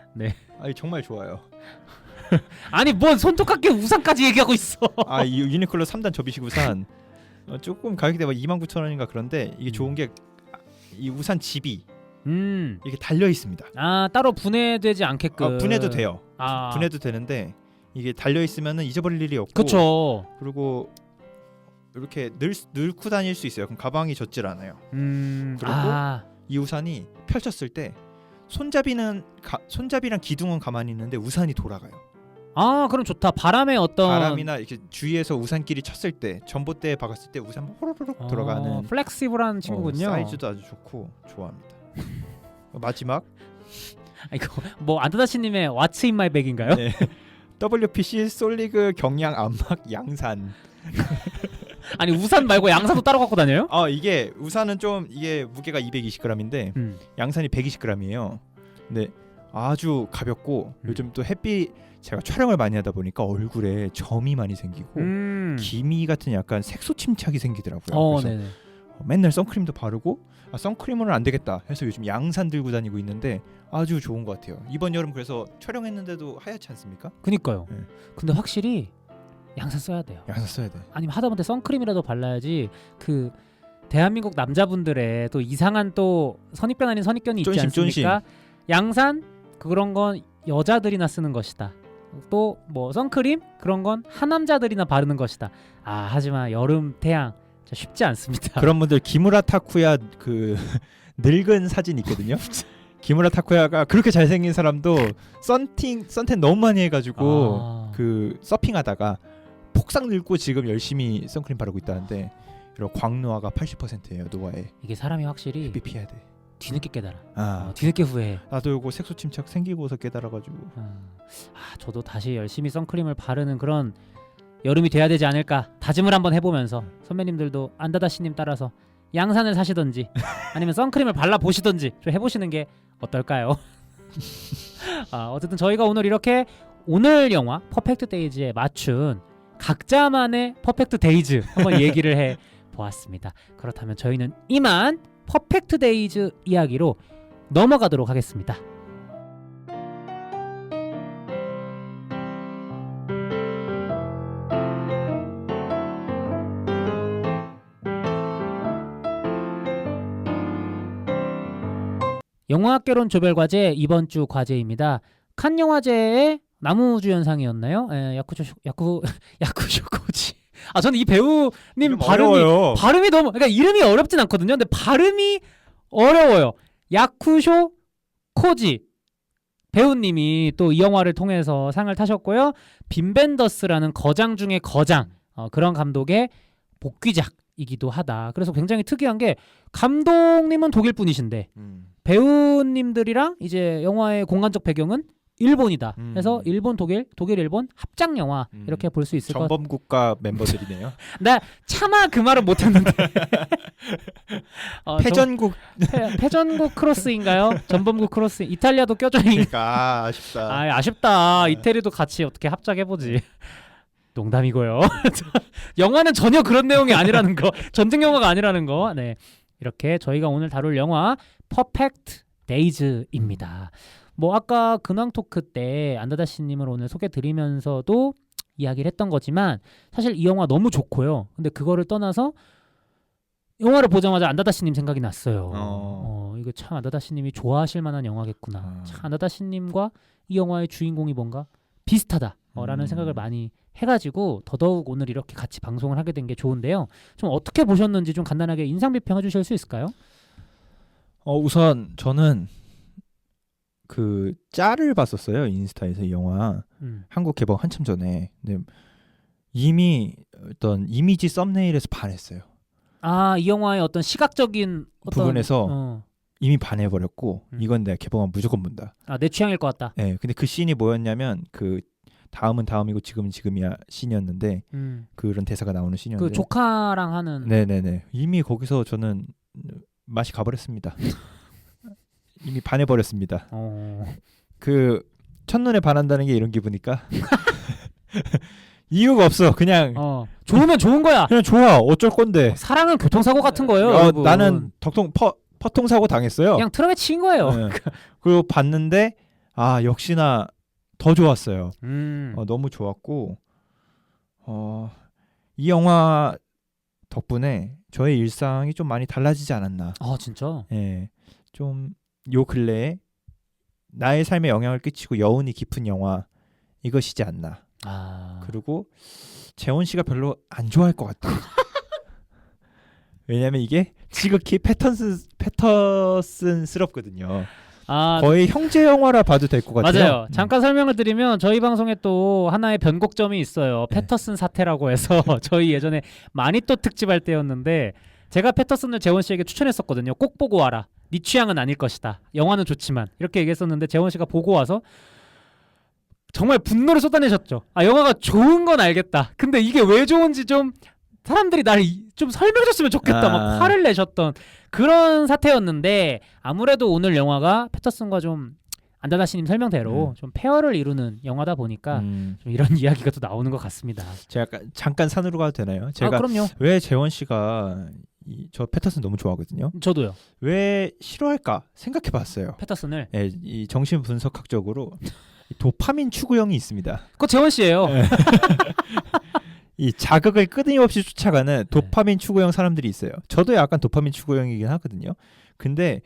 정말 좋아요. 아니 뭔 손톱깎이 우산까지 얘기하고 있어. 이 유니클로 3단 접이식 우산 조금 가격대가 29,000원인가 그런데 이게 좋은 게 이 우산 집이 이게 달려 있습니다. 아 따로 분해되지 않게끔. 분해도 돼요. 아. 분해도 되는데 이게 달려 있으면은 잊어버릴 일이 없고. 그쵸. 그리고 이렇게 넣고 다닐 수 있어요. 그럼 가방이 젖질 않아요. 그리고 이 우산이 펼쳤을 때 손잡이랑 기둥은 가만히 있는데 우산이 돌아가요. 아 그럼 좋다. 바람이나 이렇게 주위에서 우산끼리 쳤을 때 전봇대에 박았을 때 우산 호로록 돌아가는 플렉시블한 친구군요. 사이즈도 아주 좋고 좋아합니다. 마지막 이거 뭐 안다다시님의 What's in my bag인가요? 네. WPC 솔리그 경량 안막 양산. 아니 우산 말고 양산도 따로 갖고 다녀요? 이게 우산은 좀 이게 무게가 220g인데 양산이 120g이에요. 근데 아주 가볍고 요즘 또 햇빛 제가 촬영을 많이 하다 보니까 얼굴에 점이 많이 생기고 기미 같은 약간 색소 침착이 생기더라고요. 그래서 네네. 맨날 선크림도 바르고 선크림으로는 안 되겠다 해서 요즘 양산 들고 다니고 있는데 아주 좋은 것 같아요. 이번 여름 그래서 촬영했는데도 하얗지 않습니까? 그니까요. 네. 근데 확실히 양산 써야 돼요. 양산 써야 돼. 아니면 하다못해 선크림이라도 발라야지. 그 대한민국 남자분들의 또 이상한 또 선입견 아닌 선입견이 있지 않습니까? 양산 그런 건 여자들이나 쓰는 것이다. 또 뭐 선크림 그런 건 하남자들이나 바르는 것이다. 하지만 여름 태양 쉽지 않습니다. 그런 분들 기무라 타쿠야 그 늙은 사진 있거든요. 기무라 타쿠야가 그렇게 잘생긴 사람도 선텐 너무 많이 해가지고 그 서핑하다가 폭삭 늙고 지금 열심히 선크림 바르고 있다는데 이런 광노화가 80%예요. 노화에. 이게 사람이 확실히 햇빛 피해야 돼. 뒤늦게 깨달아. 뒤늦게 후회해. 나도 요거 색소 침착 생기고서 깨달아가지고. 저도 다시 열심히 선크림을 바르는 그런 여름이 돼야 되지 않을까 다짐을 한번 해보면서 선배님들도 안다다시님 따라서 양산을 사시던지 아니면 선크림을 발라보시던지 좀 해보시는 게 어떨까요? 어쨌든 저희가 오늘 이렇게 오늘 영화 퍼펙트 데이즈에 맞춘 각자만의 퍼펙트 데이즈 한번 얘기를 해보았습니다. 그렇다면 저희는 이만 퍼펙트 데이즈 이야기로 넘어가도록 하겠습니다. 영화학개론 조별과제 이번 주 과제입니다. 칸 영화제의 나무주연상이었나요? 야쿠쇼코지. 저는 이 배우님 발음이 너무 그러니까 이름이 어렵진 않거든요. 근데 발음이 어려워요. 야쿠쇼 코지 배우님이 또 이 영화를 통해서 상을 타셨고요. 빔 벤더스라는 거장 중에 거장 그런 감독의 복귀작이기도 하다. 그래서 굉장히 특이한 게 감독님은 독일 분이신데 배우님들이랑 이제 영화의 공간적 배경은 일본이다. 그래서 일본 독일 일본 합작 영화 이렇게 볼 수 있을 것 같아요. 전범국가 멤버들이네요. 나 차마 그 말은 못했는데 패전국 크로스인가요? 전범국 크로스. 이탈리아도 껴져 있는. 그러니까 아쉽다. 아쉽다. 이태리도 같이 어떻게 합작해보지. 농담이고요. 영화는 전혀 그런 내용이 아니라는 거. 전쟁 영화가 아니라는 거. 네. 이렇게 저희가 오늘 다룰 영화 퍼펙트 데이즈입니다. 뭐 아까 근황 토크 때 안다다시님을 오늘 소개드리면서도 이야기를 했던 거지만 사실 이 영화 너무 좋고요. 근데 그거를 떠나서 영화를 보자마자 안다다시님 생각이 났어요. 이거 참 안다다시님이 좋아하실 만한 영화겠구나. 참 안다다시님과 이 영화의 주인공이 뭔가 비슷하다라는 생각을 많이 해가지고 더더욱 오늘 이렇게 같이 방송을 하게 된 게 좋은데요. 좀 어떻게 보셨는지 좀 간단하게 인상 비평해 주실 수 있을까요? 우선 저는 그 짤을 봤었어요. 인스타에서 이 영화 한국 개봉 한참 전에. 근데 이미 어떤 이미지 썸네일에서 반했어요. 이 영화의 어떤 시각적인 부분에서 이미 반해버렸고 이건 내가 개봉하면 무조건 본다. 내 취향일 것 같다. 네, 근데 그 씬이 뭐였냐면 그 다음은 다음이고 지금은 지금이야 씬이었는데 그런 대사가 나오는 씬이었는데 그 조카랑 하는. 네네네. 이미 거기서 저는 맛이 가버렸습니다. 이미 반해버렸습니다. 그 첫눈에 반한다는 게 이런 기분이니까 이유가 없어. 그냥 좋으면 좋은 거야. 그냥 좋아. 어쩔 건데. 사랑은 교통사고 같은 거예요. 나는 퍼통사고 당했어요. 그냥 트럭에 치인 거예요. 네. 그리고 봤는데 역시나 더 좋았어요. 너무 좋았고 이 영화 덕분에 저의 일상이 좀 많이 달라지지 않았나. 진짜? 예, 좀 요 근래에 나의 삶에 영향을 끼치고 여운이 깊은 영화 이것이지 않나. 그리고 재원 씨가 별로 안 좋아할 것 같아요. 왜냐하면 이게 지극히 패터슨스럽거든요. 거의 형제 영화라 봐도 될 것 같아요. 맞아요. 잠깐 설명을 드리면 저희 방송에 또 하나의 변곡점이 있어요. 네. 패터슨 사태라고 해서 저희 예전에 마니또 특집할 때였는데 제가 패터슨을 재원 씨에게 추천했었거든요. 꼭 보고 와라. 네 취향은 아닐 것이다. 영화는 좋지만 이렇게 얘기했었는데 재원 씨가 보고 와서 정말 분노를 쏟아내셨죠. 영화가 좋은 건 알겠다. 근데 이게 왜 좋은지 좀 사람들이 나를 좀 설명해줬으면 좋겠다. 막 화를 내셨던 그런 사태였는데 아무래도 오늘 영화가 패터슨과 좀 안다다시님 설명대로 좀 페어를 이루는 영화다 보니까 좀 이런 이야기가 또 나오는 것 같습니다. 제가 잠깐 산으로 가도 되나요? 제가 그럼요. 왜 재원 씨가 저 패터슨 너무 좋아하거든요. 저도요. 왜 싫어할까 생각해봤어요. 패터슨을. 네, 이 정신 분석학적으로 도파민 추구형이 있습니다. 그거 재원 씨예요. 네. 이 자극을 끊임없이 쫓아가는 도파민 추구형 사람들이 있어요. 저도 약간 도파민 추구형이긴 하거든요. 근데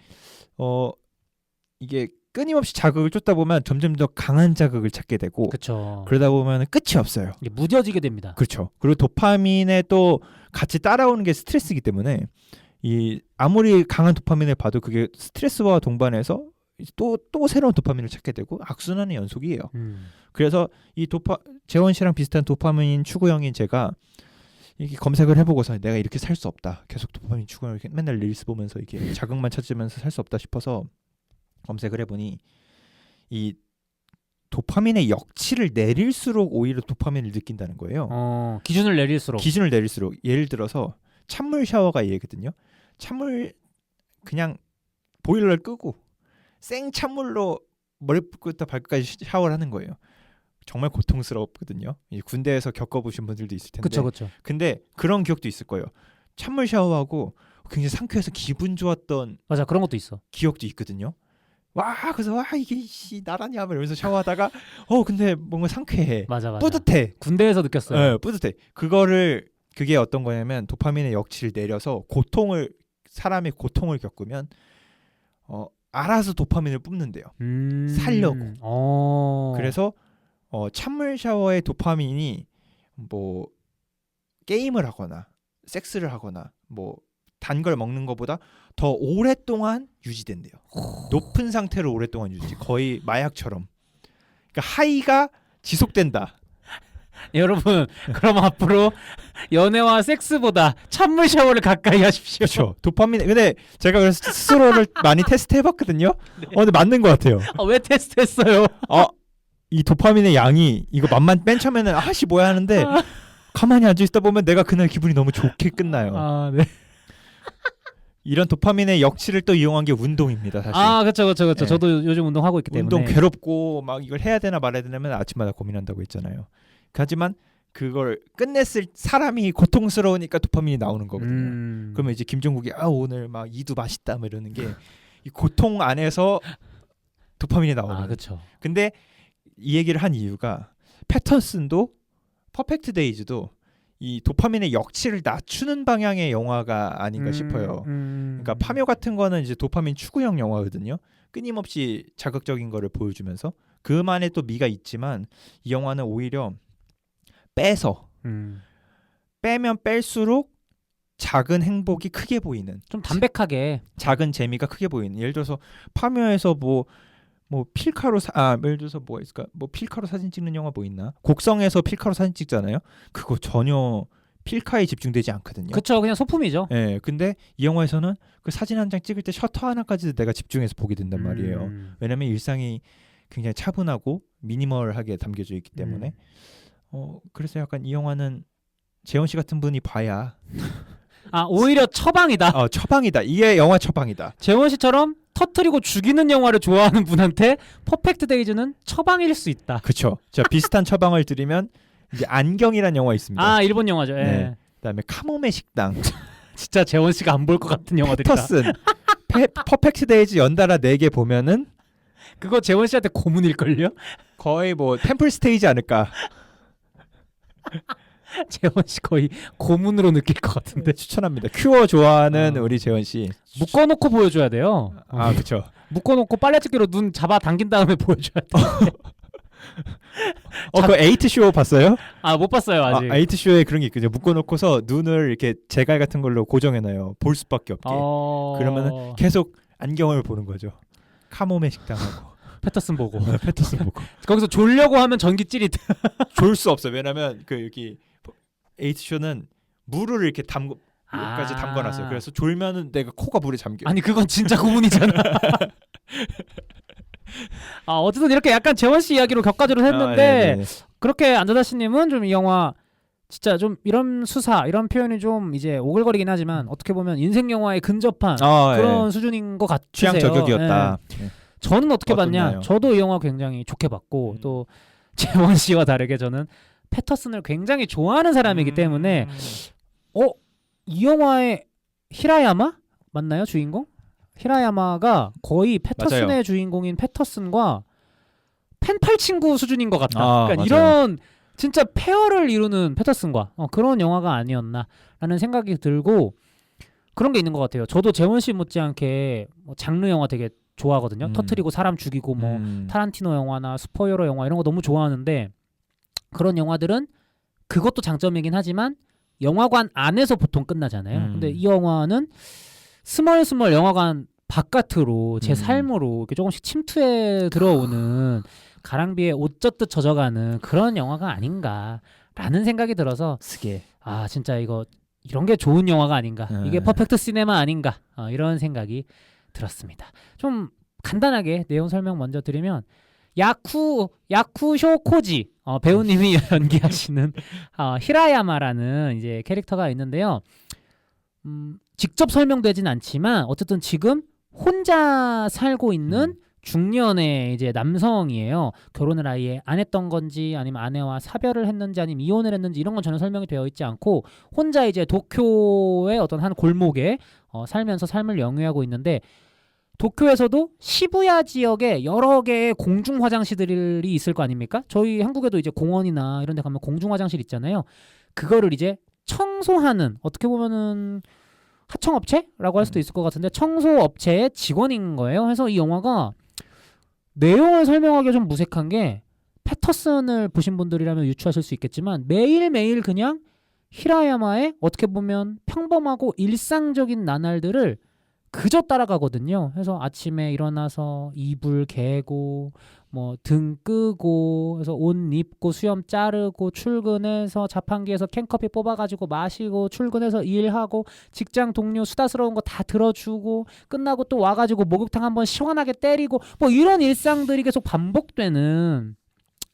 이게 끊임없이 자극을 쫓다 보면 점점 더 강한 자극을 찾게 되고 그렇죠. 그러다 보면 끝이 없어요. 이게 무뎌지게 됩니다. 그렇죠. 그리고 도파민에 또 같이 따라오는 게 스트레스이기 때문에 이 아무리 강한 도파민을 봐도 그게 스트레스와 동반해서 또 새로운 도파민을 찾게 되고 악순환의 연속이에요. 그래서 이 재원 씨랑 비슷한 도파민 추구형인 제가 이렇게 검색을 해보고서 내가 이렇게 살 수 없다. 계속 도파민 추구형 이렇게 맨날 릴스 보면서 이렇게 자극만 찾으면서 살 수 없다 싶어서 검색을 해보니 이 도파민의 역치를 내릴수록 오히려 도파민을 느낀다는 거예요. 기준을 내릴수록 예를 들어서 찬물 샤워가 얘거든요. 찬물 그냥 보일러를 끄고 생 찬물로 머리부터 발끝까지 샤워를 하는 거예요. 정말 고통스럽거든요. 군대에서 겪어보신 분들도 있을 텐데. 그렇죠. 근데 그런 기억도 있을 거예요. 찬물 샤워하고 굉장히 상쾌해서 기분 좋았던 맞아, 그런 것도 있어. 기억도 있거든요. 그래서 이게 나라냐 이러면서 샤워하다가 근데 뭔가 상쾌해. 맞아. 뿌듯해. 군대에서 느꼈어요. 네, 뿌듯해. 그게 어떤 거냐면 도파민의 역치를 내려서 사람이 고통을 겪으면 알아서 도파민을 뿜는데요. 살려고. 그래서 찬물 샤워의 도파민이 뭐 게임을 하거나 섹스를 하거나 뭐 단 걸 먹는 것보다 더 오랫동안 유지된대요. 높은 상태로 오랫동안 거의 마약처럼. 그러니까 하이가 지속된다. 여러분, 그럼 앞으로 연애와 섹스보다 찬물 샤워를 가까이 하십시오. 그렇죠. 도파민. 근데 제가 그래서 스스로를 많이 테스트해봤거든요. 근데 맞는 것 같아요. 왜 테스트했어요? 이 도파민의 양이 이거 맛만 맨 처음에는 뭐야 하는데 가만히 앉아 있다 보면 내가 그날 기분이 너무 좋게 끝나요. 네. 이런 도파민의 역치를 또 이용한 게 운동입니다, 사실. 그렇죠. 네. 저도 요즘 운동하고 있기 때문에. 운동 괴롭고 막 이걸 해야 되나 말아야 되냐면 아침마다 고민한다고 했잖아요. 하지만 그걸 끝냈을 사람이 고통스러우니까 도파민이 나오는 거거든요. 그러면 이제 김종국이 오늘 막 이두 맛있다 뭐 이러는 게 이 고통 안에서 도파민이 나오는. 그렇죠. 근데 이 얘기를 한 이유가 패터슨도 퍼펙트 데이즈도 이 도파민의 역치를 낮추는 방향의 영화가 아닌가 싶어요. 그러니까 파묘 같은 거는 이제 도파민 추구형 영화거든요. 끊임없이 자극적인 거를 보여주면서 그만의 또 미가 있지만 이 영화는 오히려 빼면 뺄수록 작은 행복이 크게 보이는, 좀 담백하게 작은 재미가 크게 보이는. 예를 들어서 파묘에서 뭐 필카로 예를 들어서 뭐가 있을까? 뭐 필카로 사진 찍는 영화 뭐 있나? 곡성에서 필카로 사진 찍잖아요. 그거 전혀 필카에 집중되지 않거든요. 그렇죠. 그냥 소품이죠. 네, 근데 이 영화에서는 그 사진 한 장 찍을 때 셔터 하나까지도 내가 집중해서 보게 된단 말이에요. 왜냐면 일상이 굉장히 차분하고 미니멀하게 담겨져 있기 때문에. 그래서 약간 이 영화는 재원 씨 같은 분이 봐야 오히려 처방이다. 처방이다. 이게 영화 처방이다. 재원 씨처럼 터트리고 죽이는 영화를 좋아하는 분한테 퍼펙트 데이즈는 처방일 수 있다. 그렇죠. 자, 비슷한 처방을 드리면 이제 안경이란 영화 있습니다. 일본 영화죠. 네. 그다음에 카모메 식당. 진짜 재원 씨가 안 볼 것 같은 영화들이다. 패터슨. 퍼펙트 데이즈 연달아 4개 보면은 그거 재원 씨한테 고문일걸요? 거의 뭐 템플 스테이지 않을까. 재원 씨 거의 고문으로 느낄 것 같은데. 추천합니다. 큐어 좋아하는 우리 재원 씨. 묶어놓고 보여줘야 돼요. 그렇죠. 묶어놓고 빨래집게로 눈 잡아 당긴 다음에 보여줘야 돼. 그 에이트쇼 봤어요? 못 봤어요 아직. 에이트쇼에 그런 게 있거든요. 묶어놓고서 눈을 이렇게 제갈 같은 걸로 고정해놔요. 볼 수밖에 없게. 그러면은 계속 안경을 보는 거죠. 카모메 식당하고 패터슨 보고. 패터슨 보고. 거기서 졸려고 하면 전기 찌릿. 졸 수 없어요. 왜냐면 그 여기 에이트쇼는 물을 이렇게 까지 담궈놨어요. 그래서 졸면은 내가 코가 물에 잠겨. 아니 그건 진짜 고문이잖아. 어쨌든 이렇게 약간 재원 씨 이야기로 격가지로 했는데 그렇게 안자다시님은 좀 이 영화 진짜 좀 이런 수사 이런 표현이 좀 이제 오글거리긴 하지만 어떻게 보면 인생 영화에 근접한 그런 수준인 것 같으세요. 취향 저격이었다. 네. 저는 어떻게 봤냐? 저도 이 영화 굉장히 좋게 봤고 또 재원 씨와 다르게 저는 패터슨을 굉장히 좋아하는 사람이기 때문에 이 영화의 히라야마 맞나요 주인공? 히라야마가 거의 패터슨의 맞아요. 주인공인 패터슨과 펜팔 친구 수준인 것 같다. 그러니까 맞아요. 이런 진짜 페어를 이루는 패터슨과 그런 영화가 아니었나라는 생각이 들고 그런 게 있는 것 같아요. 저도 재원 씨 못지않게 장르 영화 되게 좋아하거든요. 터트리고 사람 죽이고 뭐 타란티노 영화나 슈퍼히어로 영화 이런 거 너무 좋아하는데 그런 영화들은 그것도 장점이긴 하지만 영화관 안에서 보통 끝나잖아요. 근데 이 영화는 스멀스멀 영화관 바깥으로 제 삶으로 이렇게 조금씩 침투해 들어오는 가랑비에 옷 젖듯 젖어가는 그런 영화가 아닌가라는 생각이 들어서 진짜 이런 게 좋은 영화가 아닌가 이게 퍼펙트 시네마 아닌가 이런 생각이 들었습니다. 좀 간단하게 내용 설명 먼저 드리면 야쿠쇼 코지 배우님이 연기하시는 히라야마라는 이제 캐릭터가 있는데요. 직접 설명되진 않지만 어쨌든 지금 혼자 살고 있는 중년의 이제 남성이에요. 결혼을 아예 안 했던 건지 아니면 아내와 사별을 했는지 아니면 이혼을 했는지 이런 건 전혀 설명이 되어 있지 않고 혼자 이제 도쿄의 어떤 한 골목에 살면서 삶을 영위하고 있는데 도쿄에서도 시부야 지역에 여러 개의 공중 화장실들이 있을 거 아닙니까? 저희 한국에도 이제 공원이나 이런 데 가면 공중 화장실 있잖아요. 그거를 이제 청소하는 어떻게 보면은 하청업체라고 할 수도 있을 것 같은데 청소업체의 직원인 거예요. 그래서 이 영화가 내용을 설명하기가 좀 무색한 게 패터슨을 보신 분들이라면 유추하실 수 있겠지만 매일매일 그냥 히라야마의 어떻게 보면 평범하고 일상적인 나날들을 그저 따라가거든요. 그래서 아침에 일어나서 이불 개고 뭐 등 끄고 그래서 옷 입고 수염 자르고 출근해서 자판기에서 캔커피 뽑아가지고 마시고 출근해서 일하고 직장 동료 수다스러운 거 다 들어주고 끝나고 또 와가지고 목욕탕 한번 시원하게 때리고 뭐 이런 일상들이 계속 반복되는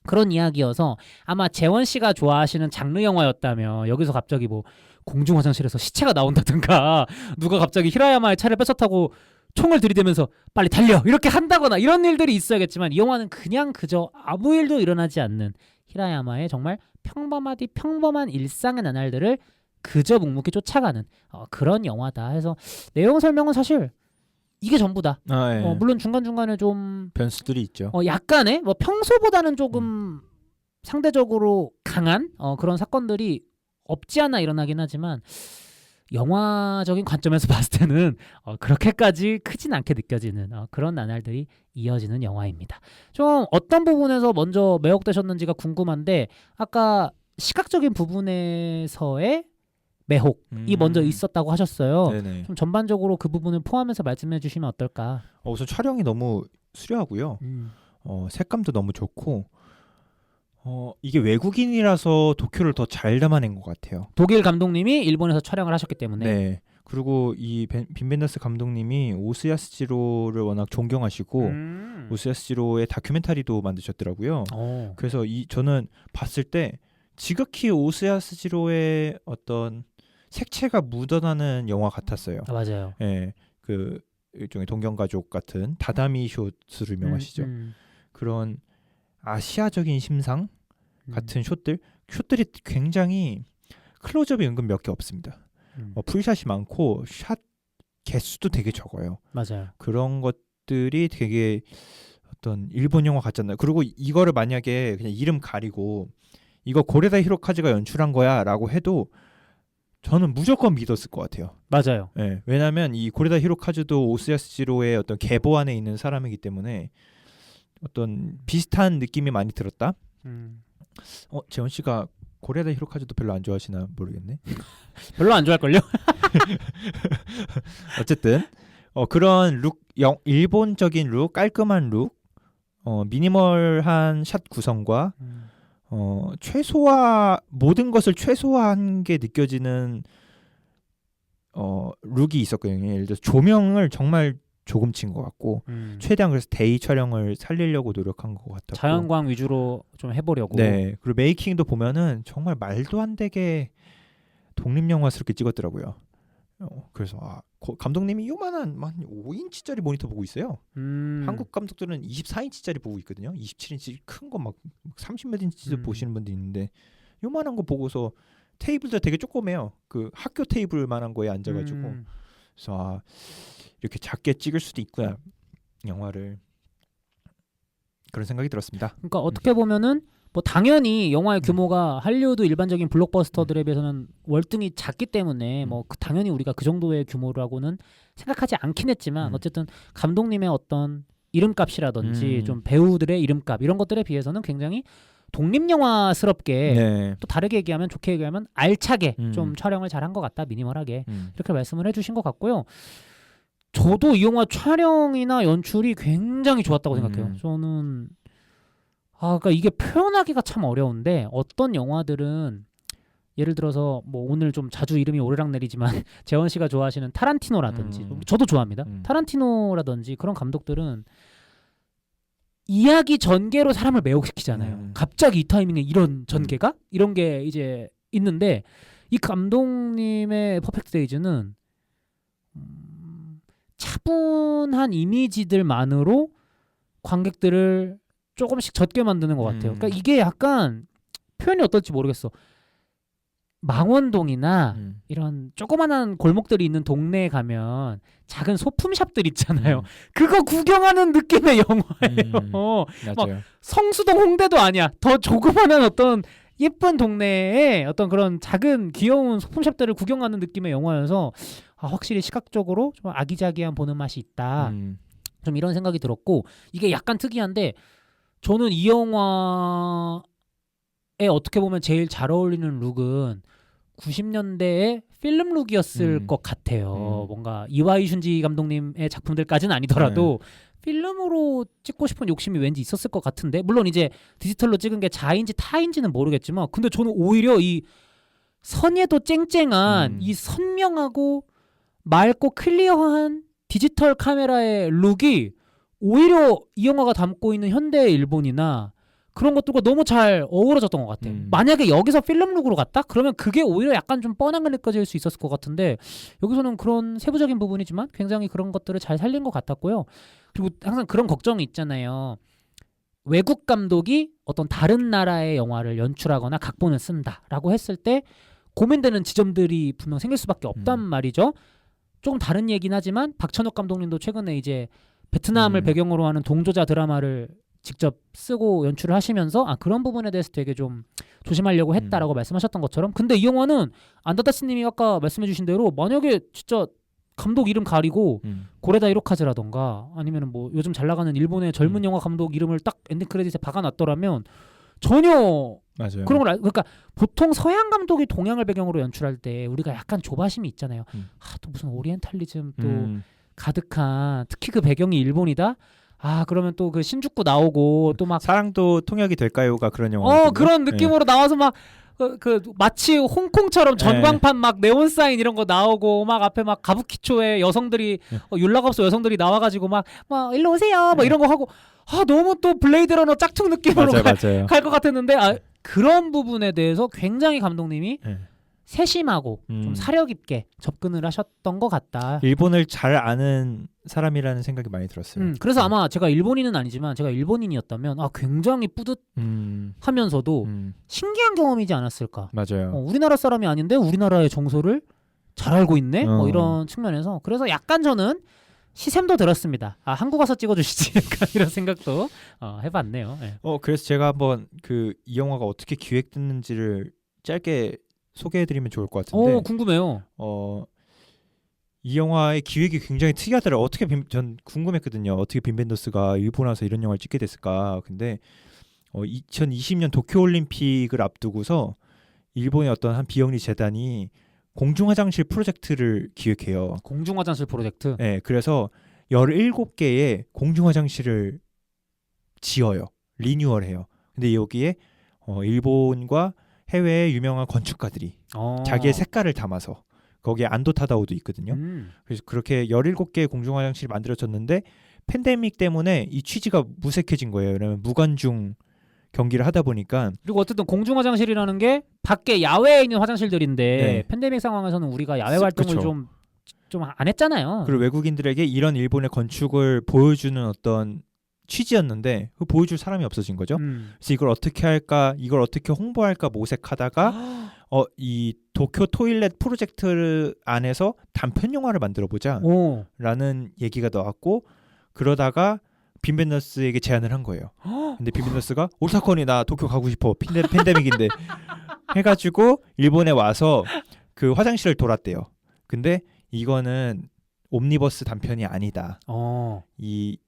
그런 이야기여서 아마 재원 씨가 좋아하시는 장르 영화였다면 여기서 갑자기 뭐 공중 화장실에서 시체가 나온다든가 누가 갑자기 히라야마의 차를 뺏어 타고 총을 들이대면서 빨리 달려 이렇게 한다거나 이런 일들이 있어야겠지만 이 영화는 그냥 그저 아무 일도 일어나지 않는 히라야마의 정말 평범하디 평범한 일상의 나날들을 그저 묵묵히 쫓아가는 그런 영화다 해서 내용 설명은 사실 이게 전부다. 물론 중간중간에 좀 변수들이 있죠. 약간의 뭐 평소보다는 조금 상대적으로 강한 그런 사건들이 없지 않아 일어나긴 하지만 영화적인 관점에서 봤을 때는 그렇게까지 크진 않게 느껴지는 그런 나날들이 이어지는 영화입니다. 좀 어떤 부분에서 먼저 매혹되셨는지가 궁금한데 아까 시각적인 부분에서의 매혹이 먼저 있었다고 하셨어요. 네네. 좀 전반적으로 그 부분을 포함해서 말씀해 주시면 어떨까? 우선 촬영이 너무 수려하고요. 색감도 너무 좋고 이게 외국인이라서 도쿄를 더 잘 담아낸 것 같아요. 독일 감독님이 일본에서 촬영을 하셨기 때문에. 네. 그리고 이 빈 벤더스 감독님이 오스야스지로를 워낙 존경하시고 오스야스지로의 다큐멘터리도 만드셨더라고요. 그래서 저는 봤을 때 지극히 오스야스지로의 어떤 색채가 묻어나는 영화 같았어요. 맞아요. 예, 그 일종의 동경가족 같은 다다미 숏으로 유명하시죠. 그런 아시아적인 심상 같은 숏들이 굉장히 클로즈업이 은근 몇 개 없습니다. 풀샷이 많고 샷 개수도 되게 적어요. 맞아요. 그런 것들이 되게 어떤 일본 영화 같잖아요. 그리고 이거를 만약에 그냥 이름 가리고 이거 고레다 히로카즈가 연출한 거야 라고 해도 저는 무조건 믿었을 것 같아요. 맞아요. 네, 왜냐하면 이 고레다 히로카즈도 오스야스지로의 어떤 계보 안에 있는 사람이기 때문에 어떤 비슷한 느낌이 많이 들었다. 재원 씨가 고레다 히로카즈도 별로 안 좋아하시나 모르겠네. 별로 안 좋아할걸요? 어쨌든 그런 룩, 일본적인 룩, 깔끔한 룩, 미니멀한 샷 구성과 모든 것을 최소화한 게 느껴지는 룩이 있었거든요. 예를 들어서 조명을 정말 조금 친 것 같고 최대한 그래서 데이 촬영을 살리려고 노력한 것 같았고 자연광 위주로 좀 해보려고. 네, 그리고 메이킹도 보면은 정말 말도 안 되게 독립영화스럽게 찍었더라고요. 그래서 감독님이 요만한 5인치짜리 모니터 보고 있어요. 한국 감독들은 24인치짜리 보고 있거든요. 27인치 큰 거 막 30몇 인치 보시는 분도 있는데 요만한 거 보고서 테이블도 되게 조그매요. 그 학교 테이블만한 거에 앉아가지고 그래서 이렇게 작게 찍을 수도 있구나 영화를, 그런 생각이 들었습니다. 그러니까 어떻게 보면은 뭐 당연히 영화의 규모가 할리우드 일반적인 블록버스터들에 비해서는 월등히 작기 때문에 뭐 당연히 우리가 그 정도의 규모라고는 생각하지 않긴 했지만 어쨌든 감독님의 어떤 이름값이라든지 좀 배우들의 이름값 이런 것들에 비해서는 굉장히 독립영화스럽게 네. 또 다르게 얘기하면 좋게 얘기하면 알차게 좀 촬영을 잘한 것 같다, 미니멀하게 이렇게 말씀을 해주신 것 같고요. 저도 이 영화 촬영이나 연출이 굉장히 좋았다고 생각해요. 저는 그러니까 이게 표현하기가 참 어려운데 어떤 영화들은 예를 들어서 뭐 오늘 좀 자주 이름이 오르락내리지만 재원 씨가 좋아하시는 타란티노라든지 저도 좋아합니다. 타란티노라든지 그런 감독들은 이야기 전개로 사람을 매혹시키잖아요. 갑자기 이 타이밍에 이런 전개가 이런 게 이제 있는데 이 감독님의 퍼펙트 데이즈는 차분한 이미지들만으로 관객들을 조금씩 젖게 만드는 것 같아요. 그러니까 이게 약간 표현이 어떨지 모르겠어. 망원동이나 이런 조그만한 골목들이 있는 동네에 가면 작은 소품샵들 있잖아요. 그거 구경하는 느낌의 영화예요. 맞아요. 막 성수동 홍대도 아니야. 더 조그만한 어떤 예쁜 동네에 어떤 그런 작은 귀여운 소품샵들을 구경하는 느낌의 영화여서 확실히 시각적으로 좀 아기자기한 보는 맛이 있다. 좀 이런 생각이 들었고 이게 약간 특이한데 저는 이 영화에 어떻게 보면 제일 잘 어울리는 룩은 90년대의 필름 룩이었을 것 같아요. 뭔가 이와이 슌지 감독님의 작품들까지는 아니더라도 필름으로 찍고 싶은 욕심이 왠지 있었을 것 같은데 물론 이제 디지털로 찍은 게 자인지 타인지는 모르겠지만 근데 저는 오히려 이 선예도 쨍쨍한 이 선명하고 맑고 클리어한 디지털 카메라의 룩이 오히려 이 영화가 담고 있는 현대의 일본이나 그런 것들과 너무 잘 어우러졌던 것 같아요. 만약에 여기서 필름 룩으로 갔다? 그러면 그게 오히려 약간 좀 뻔하게 느껴질 수 있었을 것 같은데 여기서는 그런 세부적인 부분이지만 굉장히 그런 것들을 잘 살린 것 같았고요. 그리고 항상 그런 걱정이 있잖아요. 외국 감독이 어떤 다른 나라의 영화를 연출하거나 각본을 쓴다라고 했을 때 고민되는 지점들이 분명 생길 수밖에 없단 말이죠. 조금 다른 얘기긴 하지만 박찬욱 감독님도 최근에 이제 베트남을 배경으로 하는 동조자 드라마를 직접 쓰고 연출을 하시면서 그런 부분에 대해서 되게 좀 조심하려고 했다라고 말씀하셨던 것처럼 근데 이 영화는 안다다스님이 아까 말씀해주신 대로 만약에 진짜 감독 이름 가리고 고레다 히로카즈라던가 아니면 뭐 요즘 잘 나가는 일본의 젊은 영화 감독 이름을 딱 엔딩 크레딧에 박아놨더라면 전혀 맞아요. 그런 걸 그러니까 보통 서양 감독이 동양을 배경으로 연출할 때 우리가 약간 조바심이 있잖아요. 또 무슨 오리엔탈리즘 또 가득한 특히 그 배경이 일본이다. 그러면 또 그 신주쿠 나오고 또 막 사랑도 통역이 될까요가 그런 영화. 그런 느낌으로 나와서 막 그 마치 홍콩처럼 전광판 막 네온 사인 이런 거 나오고 막 앞에 막 가부키초에 여성들이 율라갑소 여성들이 나와가지고 막 일로 오세요 막 이런 거 하고 너무 또 블레이드 러너 짝퉁 느낌으로 갈 것 같았는데 그런 부분에 대해서 굉장히 감독님이 세심하고 좀 사력 있게 접근을 하셨던 것 같다. 일본을 잘 아는 사람이라는 생각이 많이 들었어요. 그래서 아마 제가 일본인은 아니지만 제가 일본인이었다면 굉장히 뿌듯하면서도 신기한 경험이지 않았을까. 맞아요. 우리나라 사람이 아닌데 우리나라의 정서를 잘 알고 있네. 이런 측면에서 그래서 약간 저는 시샘도 들었습니다. 한국 와서 찍어주시지 약간 이런 생각도 해봤네요. 그래서 제가 한번 이 영화가 어떻게 기획됐는지를 짧게 소개해드리면 좋을 것 같은데. 궁금해요. 이 영화의 기획이 굉장히 특이하더라고요. 전 궁금했거든요. 어떻게 빈 벤더스가 일본 와서 이런 영화를 찍게 됐을까. 근데 2020년 도쿄올림픽을 앞두고서 일본의 어떤 한 비영리 재단이 공중화장실 프로젝트를 기획해요. 공중화장실 프로젝트? 네, 그래서 17개의 공중화장실을 지어요. 리뉴얼해요. 근데 여기에 일본과 해외의 유명한 건축가들이 자기의 색깔을 담아서 거기에 안도 타다오도 있거든요. 그래서 그렇게 17개의 공중화장실이 만들어졌는데 팬데믹 때문에 이 취지가 무색해진 거예요. 왜냐면 무관중 경기를 하다 보니까. 그리고 어쨌든 공중화장실이라는 게 밖에 야외에 있는 화장실들인데 네. 팬데믹 상황에서는 우리가 야외 활동을 좀 안 했잖아요. 그리고 외국인들에게 이런 일본의 건축을 보여주는 어떤 취지였는데 그 보여줄 사람이 없어진 거죠. 그래서 이걸 어떻게 할까, 이걸 어떻게 홍보할까 모색하다가 이 도쿄 토일렛 프로젝트 안에서 단편 영화를 만들어 보자 라는 얘기가 나왔고, 그러다가 빈 벤더스에게 제안을 한 거예요. 근데 빈 벤더스가 오사코니 나 도쿄 가고 싶어, 팬데믹인데 해가지고 일본에 와서 그 화장실을 돌았대요. 근데 이거는 옴니버스 단편이 아니다. 이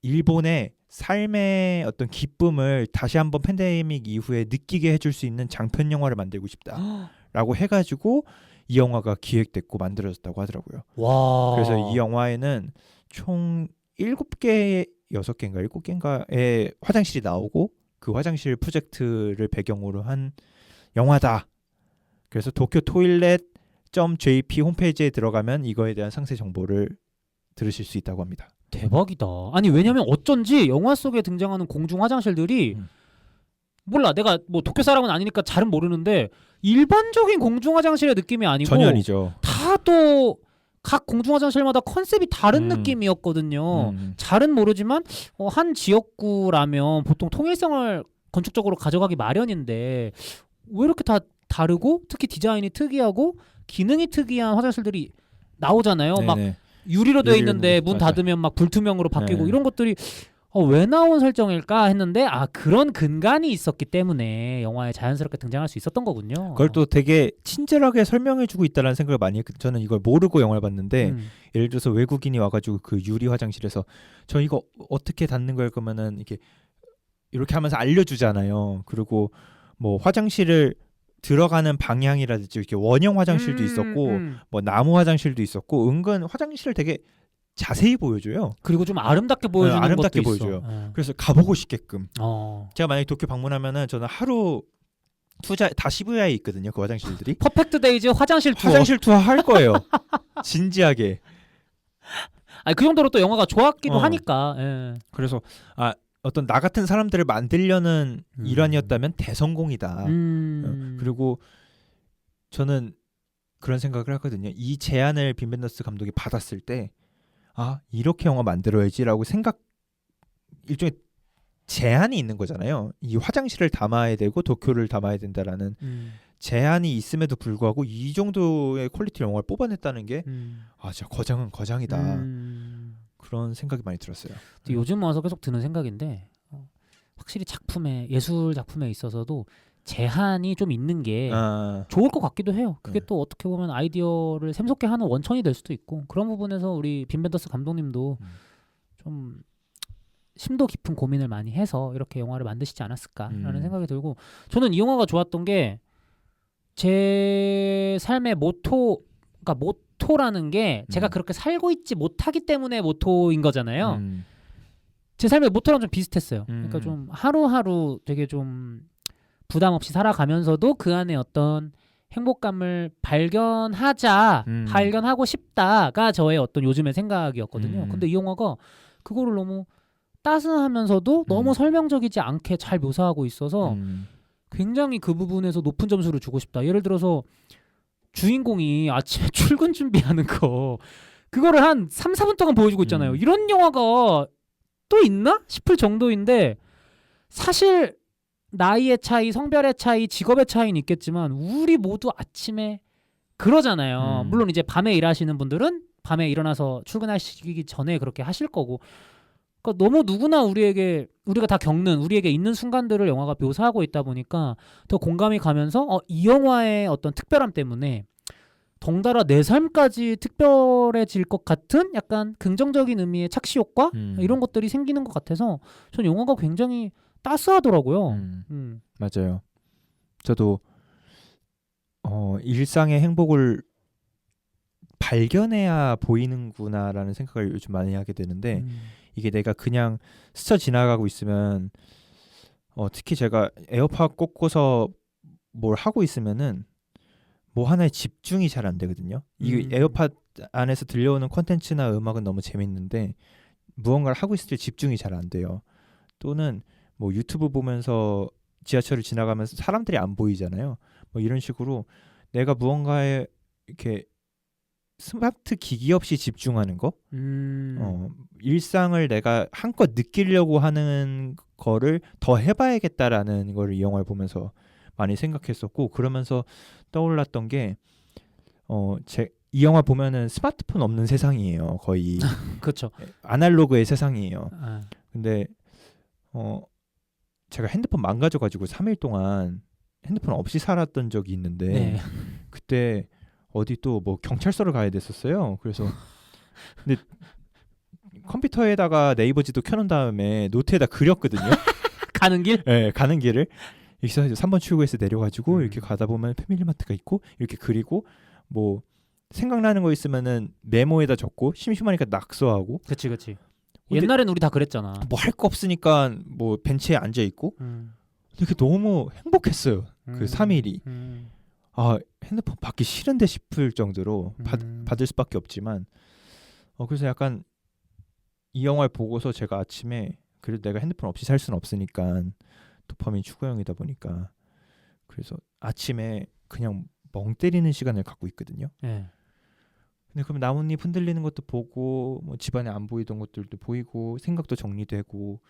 일본의 삶의 어떤 기쁨을 다시 한번 팬데믹 이후에 느끼게 해줄 수 있는 장편 영화를 만들고 싶다라고 해가지고 이 영화가 기획됐고 만들어졌다고 하더라고요. 와. 그래서 이 영화에는 총 7개, 6개인가 7개인가의 화장실이 나오고 그 화장실 프로젝트를 배경으로 한 영화다. 그래서 도쿄 토일렛 .jp 홈페이지에 들어가면 이거에 대한 상세 정보를 들으실 수 있다고 합니다. 대박이다. 아니 왜냐면 어쩐지 영화 속에 등장하는 공중 화장실들이 몰라, 내가 뭐 도쿄 사람은 아니니까 잘은 모르는데 일반적인 공중 화장실의 느낌이 아니고 전혀 아니죠. 다 또 각 공중 화장실마다 컨셉이 다른 느낌이었거든요. 잘은 모르지만 한 지역구라면 보통 통일성을 건축적으로 가져가기 마련인데 왜 이렇게 다 다르고 특히 디자인이 특이하고 기능이 특이한 화장실들이 나오잖아요. 네네. 막 유리로 되어 있는데 문 맞아. 닫으면 막 불투명으로 바뀌고 네. 이런 것들이 왜 나온 설정일까 했는데 그런 근간이 있었기 때문에 영화에 자연스럽게 등장할 수 있었던 거군요. 그걸 또 되게 친절하게 설명해주고 있다는 생각을 많이 했거든요. 저는 이걸 모르고 영화를 봤는데 예를 들어서 외국인이 와가지고 그 유리 화장실에서 저 이거 어떻게 닫는 거예요? 그러면은 이렇게 하면서 알려주잖아요. 그리고 뭐 화장실을 들어가는 방향이라든지 이렇게 원형 화장실도 있었고 뭐 나무 화장실도 있었고 은근 화장실을 되게 자세히 보여줘요. 그리고 좀 아름답게 보여주는 아름답게 것도 보여줘요. 있어. 그래서 가보고 싶게끔. 제가 만약에 도쿄 방문하면은 저는 하루 다 시부야에 있거든요. 그 화장실들이. 퍼펙트 데이즈 화장실 투어 할 거예요. 진지하게. 아니 그 정도로 또 영화가 좋았기도 하니까. 예. 그래서 어떤 나 같은 사람들을 만들려는 일환이었다면 대성공이다. 그리고 저는 그런 생각을 하거든요. 이 제안을 빈 벤더스 감독이 받았을 때 이렇게 영화 만들어야지라고 일종의 제한이 있는 거잖아요. 이 화장실을 담아야 되고 도쿄를 담아야 된다라는 제한이 있음에도 불구하고 이 정도의 퀄리티 영화를 뽑아냈다는 게 진짜 거장은 거장이다. 그런 생각이 많이 들었어요. 요즘 와서 계속 드는 생각인데 확실히 예술 작품에 있어서도 제한이 좀 있는 게 좋을 것 같기도 해요. 그게 또 어떻게 보면 아이디어를 샘솟게 하는 원천이 될 수도 있고 그런 부분에서 우리 빈 벤더스 감독님도 좀 심도 깊은 고민을 많이 해서 이렇게 영화를 만드시지 않았을까라는 생각이 들고, 저는 이 영화가 좋았던 게 제 삶의 그러니까 모토라는 게 제가 그렇게 살고 있지 못하기 때문에 모토인 거잖아요. 제 삶의 모토랑 좀 비슷했어요. 그러니까 좀 하루하루 되게 좀 부담 없이 살아가면서도 그 안에 어떤 행복감을 발견하고 싶다가 저의 어떤 요즘의 생각이었거든요. 근데 이 영화가 그거를 너무 따스하면서도 너무 설명적이지 않게 잘 묘사하고 있어서 굉장히 그 부분에서 높은 점수를 주고 싶다. 예를 들어서 주인공이 아침에 출근 준비하는 거 그거를 한 3, 4분 동안 보여주고 있잖아요. 이런 영화가 또 있나 싶을 정도인데, 사실 나이의 차이, 성별의 차이, 직업의 차이는 있겠지만 우리 모두 아침에 그러잖아요. 물론 이제 밤에 일하시는 분들은 밤에 일어나서 출근하시기 전에 그렇게 하실 거고, 그러니까 너무 누구나 우리가 다 겪는 우리에게 있는 순간들을 영화가 묘사하고 있다 보니까 더 공감이 가면서 이 영화의 어떤 특별함 때문에 덩달아 내 삶까지 특별해질 것 같은 약간 긍정적인 의미의 착시 효과 이런 것들이 생기는 것 같아서 전 영화가 굉장히 따스하더라고요. 맞아요. 저도 일상의 행복을 발견해야 보이는구나라는 생각을 요즘 많이 하게 되는데 이게 내가 그냥 스쳐 지나가고 있으면 특히 제가 에어팟 꽂고서 뭘 하고 있으면은 뭐 하나에 집중이 잘 안 되거든요. 이 에어팟 안에서 들려오는 콘텐츠나 음악은 너무 재밌는데 무언가를 하고 있을 때 집중이 잘 안 돼요. 또는 뭐 유튜브 보면서 지하철을 지나가면서 사람들이 안 보이잖아요. 뭐 이런 식으로 내가 무언가에 이렇게 스마트 기기 없이 집중하는 거, 일상을 내가 한껏 느끼려고 하는 거를 더 해봐야겠다라는 걸 이 영화를 보면서 많이 생각했었고, 그러면서 떠올랐던 게 이 영화 보면은 스마트폰 없는 세상이에요. 거의 그렇죠. 아날로그의 세상이에요. 근데 제가 핸드폰 망가져가지고 3일 동안 핸드폰 없이 살았던 적이 있는데 네. 그때 어디 또 뭐 경찰서를 가야 됐었어요. 그래서 근데 컴퓨터에다가 네이버 지도 켜놓은 다음에 노트에다 그렸거든요. 가는 길? 네, 가는 길을 여기서 3번 출구에서 내려가지고 이렇게 가다 보면 패밀리마트가 있고 이렇게 그리고 뭐 생각나는 거 있으면은 메모에다 적고 심심하니까 낙서하고. 그치. 옛날엔 우리 다 그랬잖아. 뭐 할 거 없으니까 뭐 벤치에 앉아 있고. 근데 그게 너무 행복했어요. 그 3일이. 아, 핸드폰 받기 싫은데 싶을 정도로 받을 수밖에 없지만 그래서 약간 이 영화를 보고서 제가 아침에 그래도 내가 핸드폰 없이 살 수는 없으니까 도파민 추구형이다 보니까 그래서 아침에 그냥 멍 때리는 시간을 갖고 있거든요. 네. 근데 그럼 나뭇잎 흔들리는 것도 보고 뭐 집안에 안 보이던 것들도 보이고 생각도 정리되고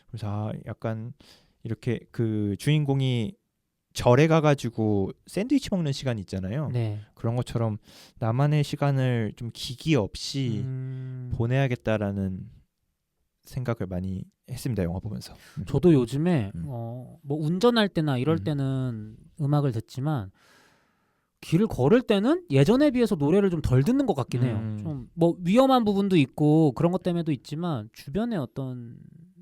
그래서 약간 이렇게 그 주인공이 절에 가가지고 샌드위치 먹는 시간 있잖아요. 네. 그런 것처럼 나만의 시간을 좀 기기 없이 보내야겠다라는 생각을 많이 했습니다. 영화 보면서. 저도 요즘에 뭐 운전할 때나 이럴 때는 음악을 듣지만 길을 걸을 때는 예전에 비해서 노래를 좀 덜 듣는 것 같긴 해요. 좀 뭐 위험한 부분도 있고 그런 것 때문에도 있지만 주변에 어떤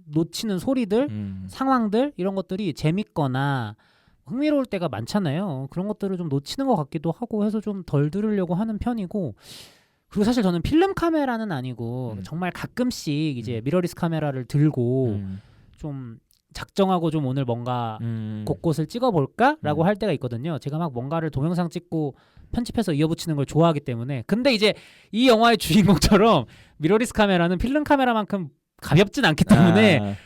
놓치는 소리들, 상황들 이런 것들이 재밌거나 흥미로울 때가 많잖아요. 그런 것들을 좀 놓치는 것 같기도 하고 해서 좀 덜 들으려고 하는 편이고 그리고 사실 저는 필름 카메라는 아니고 정말 가끔씩 이제 미러리스 카메라를 들고 좀 작정하고 좀 오늘 뭔가 곳곳을 찍어볼까라고 할 때가 있거든요. 제가 막 뭔가를 동영상 찍고 편집해서 이어붙이는 걸 좋아하기 때문에. 근데 이제 이 영화의 주인공처럼 미러리스 카메라는 필름 카메라만큼 가볍진 않기 때문에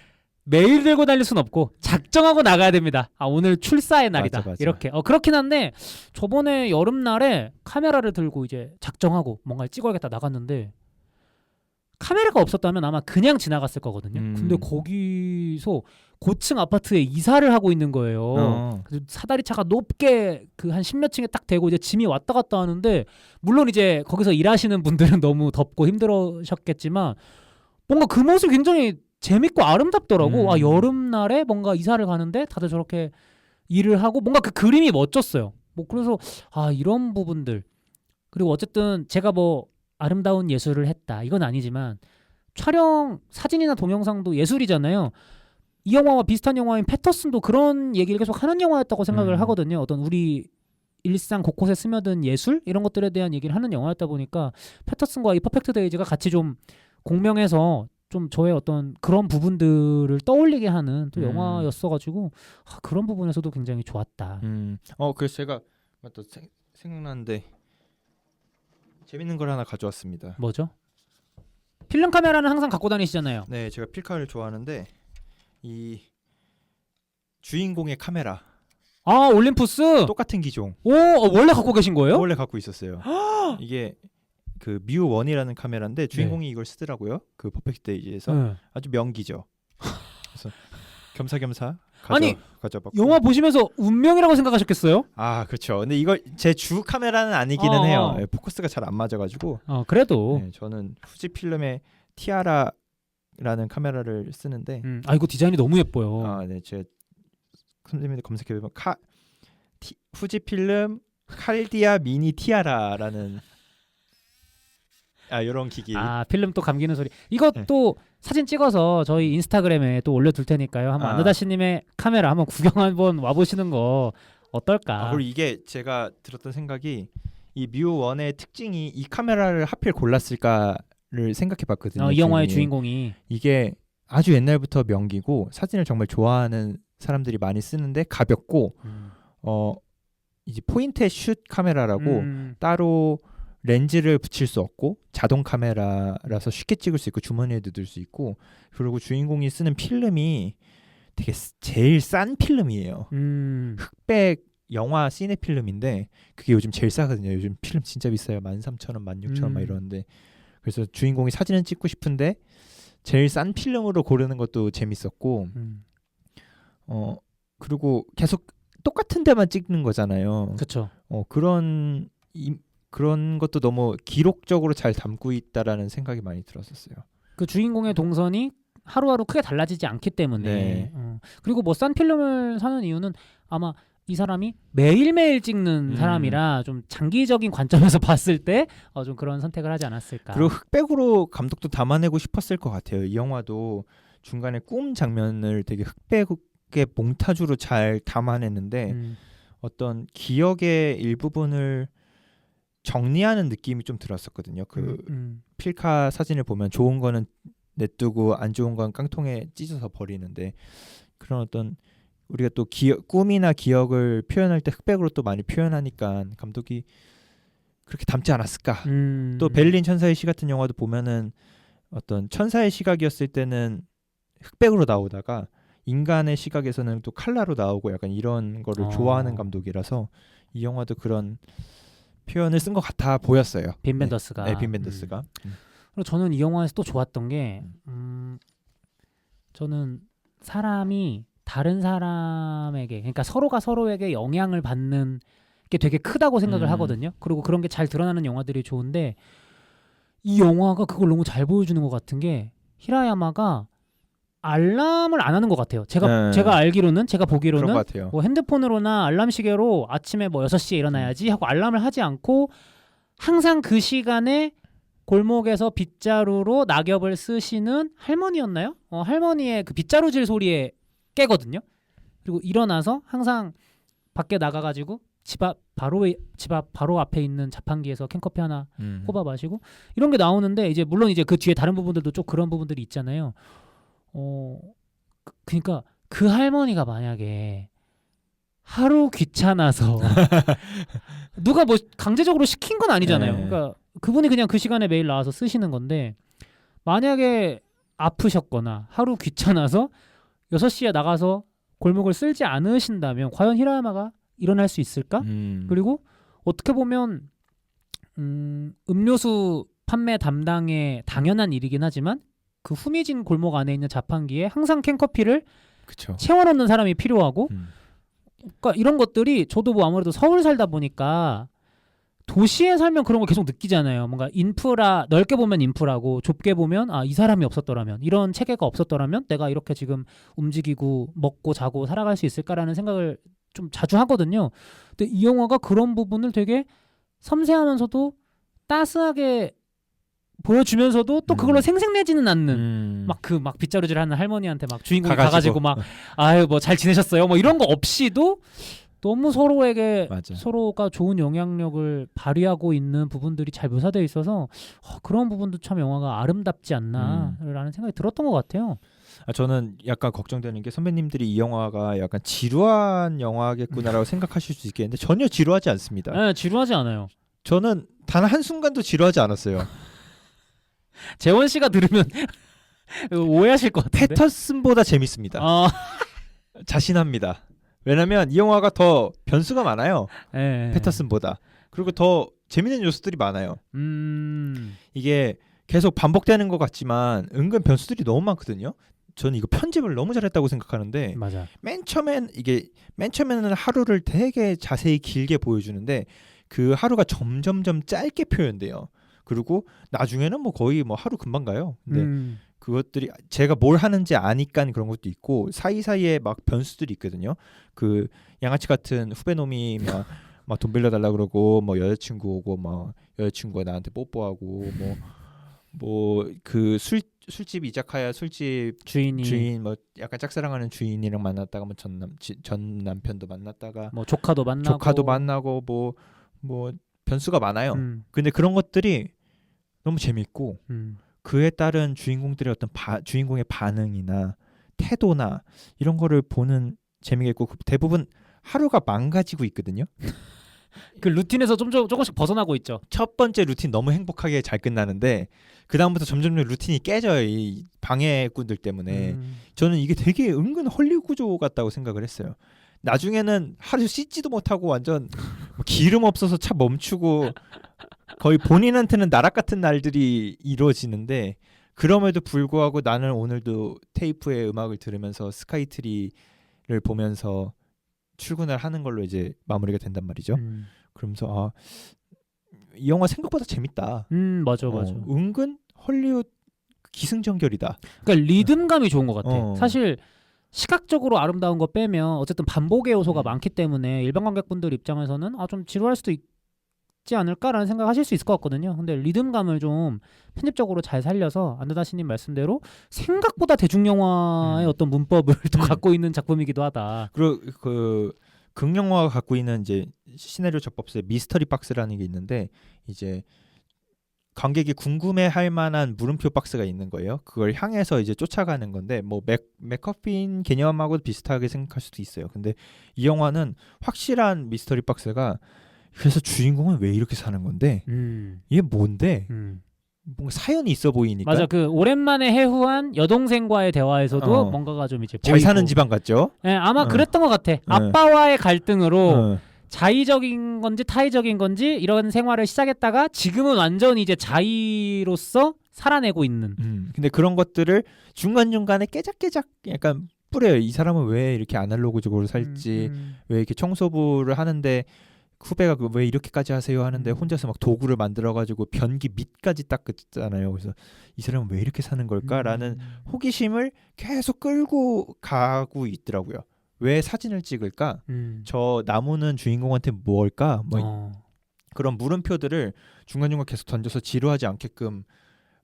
매일 들고 다닐 순 없고 작정하고 나가야 됩니다. 오늘 출사의 날이다. 맞아. 이렇게 그렇긴 한데 저번에 여름날에 카메라를 들고 이제 작정하고 뭔가를 찍어야겠다 나갔는데 카메라가 없었다면 아마 그냥 지나갔을 거거든요. 근데 거기서 고층 아파트에 이사를 하고 있는 거예요. 그래서 사다리차가 높게 그 한 10몇 층에 딱 대고 이제 짐이 왔다 갔다 하는데 물론 이제 거기서 일하시는 분들은 너무 덥고 힘들으셨겠지만 뭔가 그 모습이 굉장히 재밌고 아름답더라고. 여름날에 뭔가 이사를 가는데 다들 저렇게 일을 하고 뭔가 그 그림이 멋졌어요. 뭐 그래서 이런 부분들 그리고 어쨌든 제가 뭐 아름다운 예술을 했다 이건 아니지만 촬영 사진이나 동영상도 예술이잖아요. 이 영화와 비슷한 영화인 패터슨도 그런 얘기를 계속 하는 영화였다고 생각을 하거든요. 어떤 우리 일상 곳곳에 스며든 예술 이런 것들에 대한 얘기를 하는 영화였다 보니까 패터슨과 이 퍼펙트 데이즈가 같이 좀 공명해서 좀 저의 어떤 그런 부분들을 떠올리게 하는 또 영화였어가지고 그런 부분에서도 굉장히 좋았다. 그래서 제가 또 생각나는데 재밌는 걸 하나 가져왔습니다. 뭐죠? 필름 카메라는 항상 갖고 다니시잖아요. 네, 제가 필카를 좋아하는데 이 주인공의 카메라. 올림푸스. 똑같은 기종. 원래 갖고 계신 거예요? 원래 갖고 있었어요. 이게 그 뮤 1이라는 카메라인데 주인공이 이걸 쓰더라고요. 그 퍼펙트 데이즈에서 아주 명기죠. 그래서 겸사겸사 가져봤고. 영화 보시면서 운명이라고 생각하셨겠어요? 그렇죠. 근데 이걸 제 주 카메라는 아니기는 해요. 포커스가 잘 안 맞아가지고. 그래도 네, 저는 후지필름의 티아라 픽라는 카메라를 쓰는데 이거 디자인이 너무 예뻐요. 네, 제가 선생님들 검색해보면 후지필름 칼디아 미니 티아라라는 이런 기기. 필름 또 감기는 소리. 이것도 사진 찍어서 저희 인스타그램에 또 올려둘 테니까요. 한번 안느다씨님의 카메라 한번 구경 한번 와보시는 거 어떨까? 그리고 이게 제가 들었던 생각이 이 뮤1의 특징이 이 카메라를 하필 골랐을까를 생각해봤거든요. 이 영화의 주인공이 이게 아주 옛날부터 명기고 사진을 정말 좋아하는 사람들이 많이 쓰는데 가볍고 이제 포인트 슛 카메라라고 따로 렌즈를 붙일 수 없고 자동 카메라라서 쉽게 찍을 수 있고 주머니에 넣을 수 있고 그리고 주인공이 쓰는 필름이 되게 제일 싼 필름이에요. 흑백 영화 시네 필름인데 그게 요즘 제일 싸거든요. 요즘 필름 진짜 비싸요. 13,000원, 16,000원 막 이러는데 그래서 주인공이 사진을 찍고 싶은데 제일 싼 필름으로 고르는 것도 재밌었고 그리고 계속 똑같은 데만 찍는 거잖아요. 그렇죠. 그런 것도 너무 기록적으로 잘 담고 있다라는 생각이 많이 들었었어요. 그 주인공의 동선이 하루하루 크게 달라지지 않기 때문에 네. 그리고 뭐 싼 필름을 사는 이유는 아마 이 사람이 매일매일 찍는 사람이라 좀 장기적인 관점에서 봤을 때 좀 그런 선택을 하지 않았을까. 그리고 흑백으로 감독도 담아내고 싶었을 것 같아요. 이 영화도 중간에 꿈 장면을 되게 흑백의 몽타주로 잘 담아냈는데 어떤 기억의 일부분을 정리하는 느낌이 좀 들었었거든요. 필카 사진을 보면 좋은 거는 냅두고 안 좋은 건 깡통에 찢어서 버리는데 그런 어떤 우리가 또 꿈이나 기억을 표현할 때 흑백으로 또 많이 표현하니까 감독이 그렇게 담지 않았을까. 또 베를린 천사의 시 같은 영화도 보면은 어떤 천사의 시각이었을 때는 흑백으로 나오다가 인간의 시각에서는 또 컬러로 나오고 약간 이런 거를 좋아하는 감독이라서 이 영화도 그런 표현을 쓴 것 같아 보였어요. 빈 벤더스가. 네, 빈 벤더스가. 그리고 저는 이 영화에서 또 좋았던 게 저는 사람이 다른 사람에게 그러니까 서로가 서로에게 영향을 받는 게 되게 크다고 생각을 하거든요. 그리고 그런 게 잘 드러나는 영화들이 좋은데 이 영화가 그걸 너무 잘 보여주는 것 같은 게 히라야마가 알람을 안 하는 것 같아요. 제가 알기로는 제가 보기로는 그런 것 같아요. 뭐 핸드폰으로나 알람 시계로 아침에 뭐 6시에 일어나야지 하고 알람을 하지 않고 항상 그 시간에 골목에서 빗자루로 낙엽을 쓰시는 할머니였나요? 할머니의 그 빗자루질 소리에 깨거든요. 그리고 일어나서 항상 밖에 나가가지고 집 앞 바로 앞에 있는 자판기에서 캔커피 하나 뽑아 마시고 이런 게 나오는데 이제 물론 이제 그 뒤에 다른 부분들도 좀 그런 부분들이 있잖아요. 그러니까 그 할머니가 만약에 하루 귀찮아서 누가 뭐 강제적으로 시킨 건 아니잖아요. 그러니까 그분이 그냥 그 시간에 매일 나와서 쓰시는 건데 만약에 아프셨거나 하루 귀찮아서 6시에 나가서 골목을 쓸지 않으신다면 과연 히라야마가 일어날 수 있을까? 그리고 어떻게 보면 음료수 판매 담당의 당연한 일이긴 하지만 그 후미진 골목 안에 있는 자판기에 항상 캔커피를 채워놓는 사람이 필요하고 그러니까 이런 것들이 저도 뭐 아무래도 서울 살다 보니까 도시에 살면 그런 걸 계속 느끼잖아요. 뭔가 인프라 넓게 보면 인프라고 좁게 보면 이 사람이 없었더라면 이런 체계가 없었더라면 내가 이렇게 지금 움직이고 먹고 자고 살아갈 수 있을까라는 생각을 좀 자주 하거든요. 근데 이 영화가 그런 부분을 되게 섬세하면서도 따스하게 보여주면서도 또 그걸로 생색내지는 않는 막 빗자루질하는 할머니한테 막 주인공이 가가지고 막 아유 뭐 잘 지내셨어요 뭐 이런 거 없이도 너무 서로에게 서로가 좋은 영향력을 발휘하고 있는 부분들이 잘 묘사되어 있어서 그런 부분도 참 영화가 아름답지 않나라는 생각이 들었던 것 같아요. 저는 약간 걱정되는 게 선배님들이 이 영화가 약간 지루한 영화겠구나라고 생각하실 수 있겠는데 전혀 지루하지 않습니다. 네, 지루하지 않아요. 저는 단 한순간도 지루하지 않았어요. 재원 씨가 들으면 오해하실 것 같은데. 패터슨보다 재밌습니다. 자신합니다. 왜냐면 이 영화가 더 변수가 많아요. 패터슨보다. 그리고 더 재밌는 요소들이 많아요. 이게 계속 반복되는 것 같지만 은근 변수들이 너무 많거든요. 저는 이거 편집을 너무 잘했다고 생각하는데 맞아. 맨 처음에는 하루를 되게 자세히 길게 보여주는데 그 하루가 점점점 짧게 표현돼요. 그리고 나중에는 뭐 거의 뭐 하루 금방 가요. 근데 그것들이 제가 뭘 하는지 아니까 그런 것도 있고 사이사이에 막 변수들이 있거든요. 그 양아치 같은 후배놈이 막 돈 빌려달라 그러고 뭐 여자친구 오고 막 여자친구가 나한테 뽀뽀하고 뭐 그 술집 이자카야 술집 주인 뭐 약간 짝사랑하는 주인이랑 만났다가 뭐 전 남편도 만났다가 뭐 조카도 만나고 뭐 변수가 많아요. 근데 그런 것들이 너무 재밌고 그에 따른 주인공들의 어떤 주인공의 반응이나 태도나 이런 거를 보는 재미가 있고 대부분 하루가 망가지고 있거든요. 그 루틴에서 조금씩 벗어나고 있죠. 첫 번째 루틴 너무 행복하게 잘 끝나는데 그 다음부터 점점 루틴이 깨져요. 이 방해꾼들 때문에. 저는 이게 되게 은근 헐리우드 구조 같다고 생각을 했어요. 나중에는 하루 씻지도 못하고 완전 뭐 기름 없어서 차 멈추고 거의 본인한테는 나락 같은 날들이 이루어지는데 그럼에도 불구하고 나는 오늘도 테이프의 음악을 들으면서 스카이트리를 보면서 출근을 하는 걸로 이제 마무리가 된단 말이죠. 그러면서 이 영화 생각보다 재밌다. 맞아. 은근 헐리우드 기승전결이다. 그러니까 리듬감이 좋은 것 같아. 사실 시각적으로 아름다운 거 빼면 어쨌든 반복의 요소가 많기 때문에 일반 관객분들 입장에서는 좀 지루할 수도 있지 않을까라는 생각하실 수 있을 것 같거든요. 근데 리듬감을 좀 편집적으로 잘 살려서 안드다시님 말씀대로 생각보다 대중 영화의 어떤 문법을 또 갖고 있는 작품이기도 하다. 그리고 그 극영화가 갖고 있는 이제 시나리오 접법서에 미스터리 박스라는 게 있는데 이제 관객이 궁금해할 만한 물음표 박스가 있는 거예요. 그걸 향해서 이제 쫓아가는 건데 뭐 맥커핀 개념하고 비슷하게 생각할 수도 있어요. 근데 이 영화는 확실한 미스터리 박스가 그래서 주인공은 왜 이렇게 사는 건데 이게 뭔데 뭔가 사연이 있어 보이니까. 맞아. 그 오랜만에 해후한 여동생과의 대화에서도 뭔가가 좀 이제 잘 보이고. 사는 집안 같죠? 네, 아마 그랬던 것 같아. 아빠와의 갈등으로 자의적인 건지 타의적인 건지 이런 생활을 시작했다가 지금은 완전히 이제 자의로서 살아내고 있는. 근데 그런 것들을 중간중간에 깨작깨작 약간 뿌려요. 이 사람은 왜 이렇게 아날로그적으로 살지? 왜 이렇게 청소부를 하는데 후배가 왜 이렇게까지 하세요 하는데 혼자서 막 도구를 만들어가지고 변기 밑까지 닦았잖아요. 그래서 이 사람은 왜 이렇게 사는 걸까라는 호기심을 계속 끌고 가고 있더라고요. 왜 사진을 찍을까? 저 나무는 주인공한테 뭘까? 그런 물음표들을 중간중간 계속 던져서 지루하지 않게끔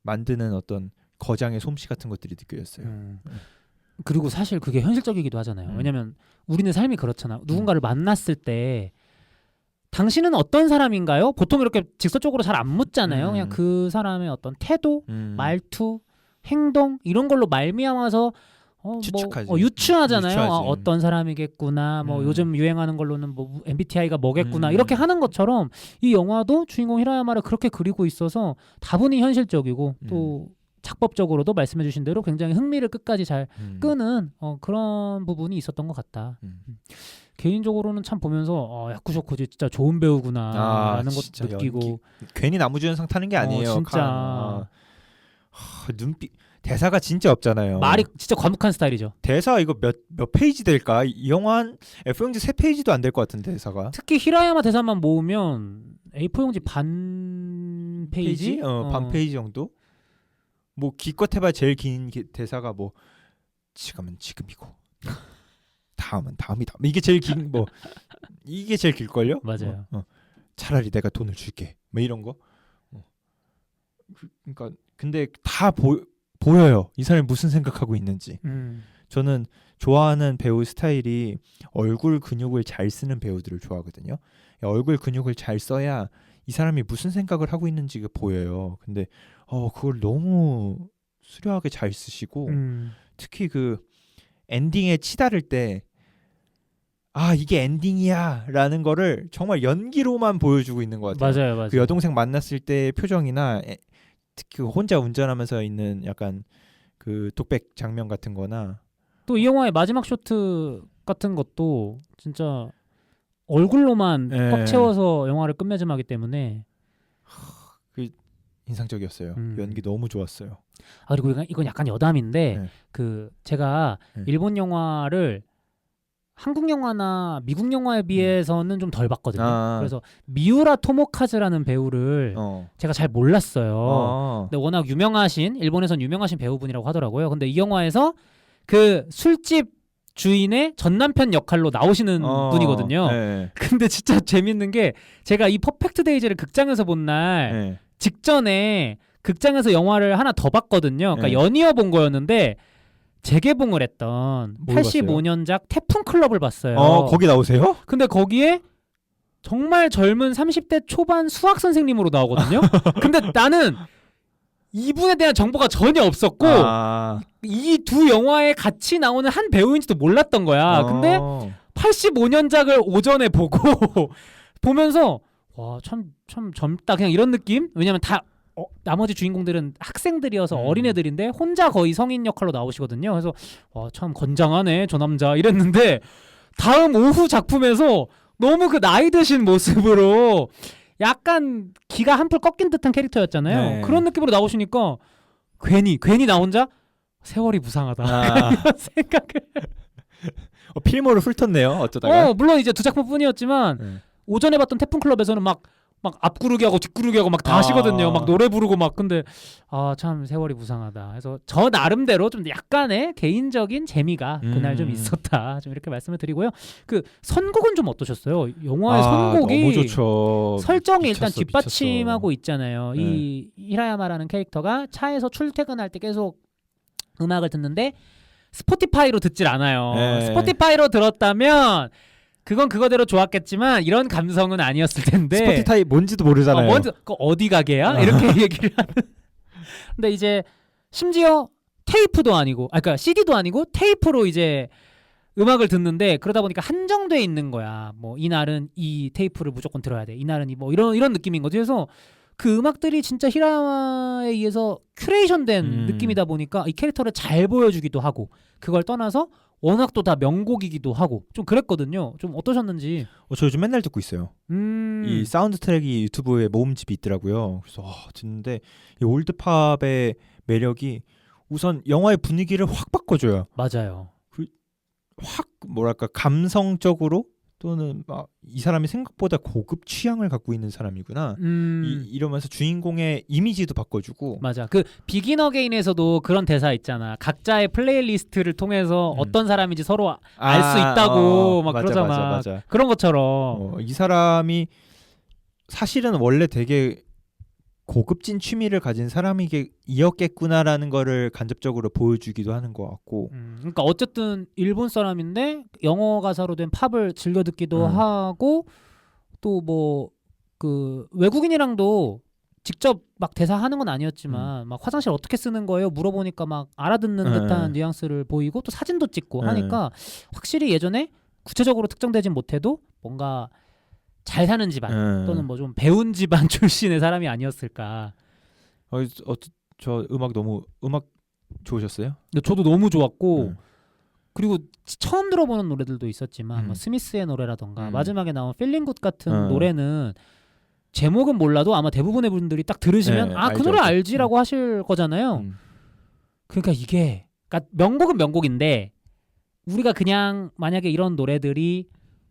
만드는 어떤 거장의 솜씨 같은 것들이 느껴졌어요. 그리고 사실 그게 현실적이기도 하잖아요. 왜냐면 우리는 삶이 그렇잖아. 누군가를 만났을 때 당신은 어떤 사람인가요? 보통 이렇게 직설적으로 잘 안 묻잖아요. 그냥 그 사람의 어떤 태도, 말투, 행동 이런 걸로 말미암아서 추측하지. 유추하잖아요. 어떤 사람이겠구나. 뭐 요즘 유행하는 걸로는 뭐 MBTI가 뭐겠구나. 이렇게 하는 것처럼 이 영화도 주인공 히라야마를 그렇게 그리고 있어서 다분히 현실적이고 또 작법적으로도 말씀해주신 대로 굉장히 흥미를 끝까지 잘 끄는 그런 부분이 있었던 것 같다. 개인적으로는 참 보면서 야쿠쇼코지 진짜 좋은 배우구나라는 것도 느끼고 괜히 나무주연상 타는 게 아니에요. 진짜 눈빛 대사가 진짜 없잖아요. 말이 진짜 과묵한 스타일이죠. 대사 이거 몇 페이지 될까? 이 영화 한 A4용지 3페이지도 안 될 것 같은데 대사가. 특히 히라야마 대사만 모으면 A4용지 반 페이지? 반 페이지 정도? 뭐 기껏 해봐 제일 긴 대사가 뭐 지금은 지금이고 다음은 다음이다. 이게 제일 긴 뭐 이게 제일 길걸요? 맞아요. 차라리 내가 돈을 줄게. 뭐 이런 거. 그러니까 근데 다 보여요. 이 사람이 무슨 생각하고 있는지. 저는 좋아하는 배우 스타일이 얼굴 근육을 잘 쓰는 배우들을 좋아하거든요. 얼굴 근육을 잘 써야 이 사람이 무슨 생각을 하고 있는지가 보여요. 근데 그걸 너무 수려하게 잘 쓰시고 특히 그 엔딩에 치달을 때 이게 엔딩이야 라는 거를 정말 연기로만 보여주고 있는 것 같아요. 맞아요. 그 여동생 만났을 때의 표정이나 특히 혼자 운전하면서 있는 약간 그 독백 장면 같은 거나 또 이 영화의 마지막 쇼트 같은 것도 진짜 얼굴로만 꽉 채워서 영화를 끝맺음하기 때문에 그 인상적이었어요. 연기 너무 좋았어요. 그리고 이건 약간 여담인데 그 제가 일본 영화를 한국 영화나 미국 영화에 비해서는 좀 덜 봤거든요. 아. 그래서 미우라 토모카즈라는 배우를 제가 잘 몰랐어요. 근데 워낙 유명하신 일본에선 유명하신 배우분이라고 하더라고요. 근데 이 영화에서 그 술집 주인의 전 남편 역할로 나오시는 분이거든요. 네. 근데 진짜 재밌는 게 제가 이 퍼펙트 데이즈를 극장에서 본 날 네. 직전에 극장에서 영화를 하나 더 봤거든요. 그러니까 네. 연이어 본 거였는데 재개봉을 했던 뭘 85년작 태풍 클럽을 봤어요. 거기 나오세요? 근데 거기에 정말 젊은 30대 초반 수학 선생님으로 나오거든요. 근데 나는 이분에 대한 정보가 전혀 없었고 이 두 영화에 같이 나오는 한 배우인지도 몰랐던 거야. 근데 85년작을 오전에 보고 보면서 와, 참 젊다 그냥 이런 느낌? 왜냐면 다 나머지 주인공들은 학생들이어서 어린애들인데 혼자 거의 성인 역할로 나오시거든요. 그래서 와, 참 건장하네 저 남자 이랬는데 다음 오후 작품에서 너무 그 나이 드신 모습으로 약간 기가 한풀 꺾인 듯한 캐릭터였잖아요. 네. 그런 느낌으로 나오시니까 괜히 나 혼자 세월이 무상하다 이런 생각을 필모를 훑었네요. 어쩌다가. 물론 이제 두 작품뿐이었지만 오전에 봤던 태풍클럽에서는 막 앞구르기 하고 뒷구르기 하고 막 다 하시거든요. 막 노래 부르고 막. 근데 참 세월이 무상하다. 그래서 저 나름대로 좀 약간의 개인적인 재미가 그날 좀 있었다. 좀 이렇게 말씀을 드리고요. 그 선곡은 좀 어떠셨어요? 영화의 선곡이 너무 좋죠. 설정이 일단 뒷받침하고 있잖아요. 이 히라야마라는 캐릭터가 차에서 출퇴근할 때 계속 음악을 듣는데 스포티파이로 듣질 않아요. 스포티파이로 들었다면 그건 그거대로 좋았겠지만 이런 감성은 아니었을 텐데. 스포티파이 뭔지도 모르잖아요. 어디 가게야? 이렇게 얘기를 하는. 근데 이제 심지어 테이프도 아니고, 그러니까 CD도 아니고 테이프로 이제 음악을 듣는데 그러다 보니까 한정돼 있는 거야. 뭐 이날은 이 테이프를 무조건 들어야 돼. 이날은 뭐 이런 느낌인 거지. 그래서 그 음악들이 진짜 히라야마에 의해서 큐레이션된 느낌이다 보니까 이 캐릭터를 잘 보여주기도 하고 그걸 떠나서 워낙 또 다 명곡이기도 하고 좀 그랬거든요. 좀 어떠셨는지. 저 요즘 맨날 듣고 있어요. 이 사운드 트랙이 유튜브에 모음집이 있더라고요. 그래서 듣는데 이 올드팝의 매력이 우선 영화의 분위기를 확 바꿔줘요. 맞아요. 확 뭐랄까 감성적으로 또는 막 이 사람이 생각보다 고급 취향을 갖고 있는 사람이구나. 이러면서 주인공의 이미지도 바꿔주고. 맞아. 그 비긴 어게인에서도 그런 대사 있잖아. 각자의 플레이리스트를 통해서 어떤 사람인지 서로 알 수 있다고 막 맞아, 그러잖아. 맞아. 그런 것처럼. 이 사람이 사실은 원래 되게 고급진 취미를 가진 사람이었겠구나라는 거를 간접적으로 보여주기도 하는 것 같고. 그러니까 어쨌든 일본 사람인데 영어 가사로 된 팝을 즐겨 듣기도 하고 또 뭐 그 외국인이랑도 직접 막 대사하는 건 아니었지만 막 화장실 어떻게 쓰는 거예요? 물어보니까 막 알아듣는 듯한 뉘앙스를 보이고 또 사진도 찍고 하니까 확실히 예전에 구체적으로 특정되진 못해도 뭔가 잘 사는 집안 또는 뭐 좀 배운 집안 출신의 사람이 아니었을까. 저 음악 좋으셨어요? 근데 저도 너무 좋았고 그리고 처음 들어보는 노래들도 있었지만 뭐 스미스의 노래라던가 마지막에 나온 필링 굿 같은 노래는 제목은 몰라도 아마 대부분의 분들이 딱 들으시면 그 노래 알지라고 하실 거잖아요. 그러니까 그러니까 명곡은 명곡인데 우리가 그냥 만약에 이런 노래들이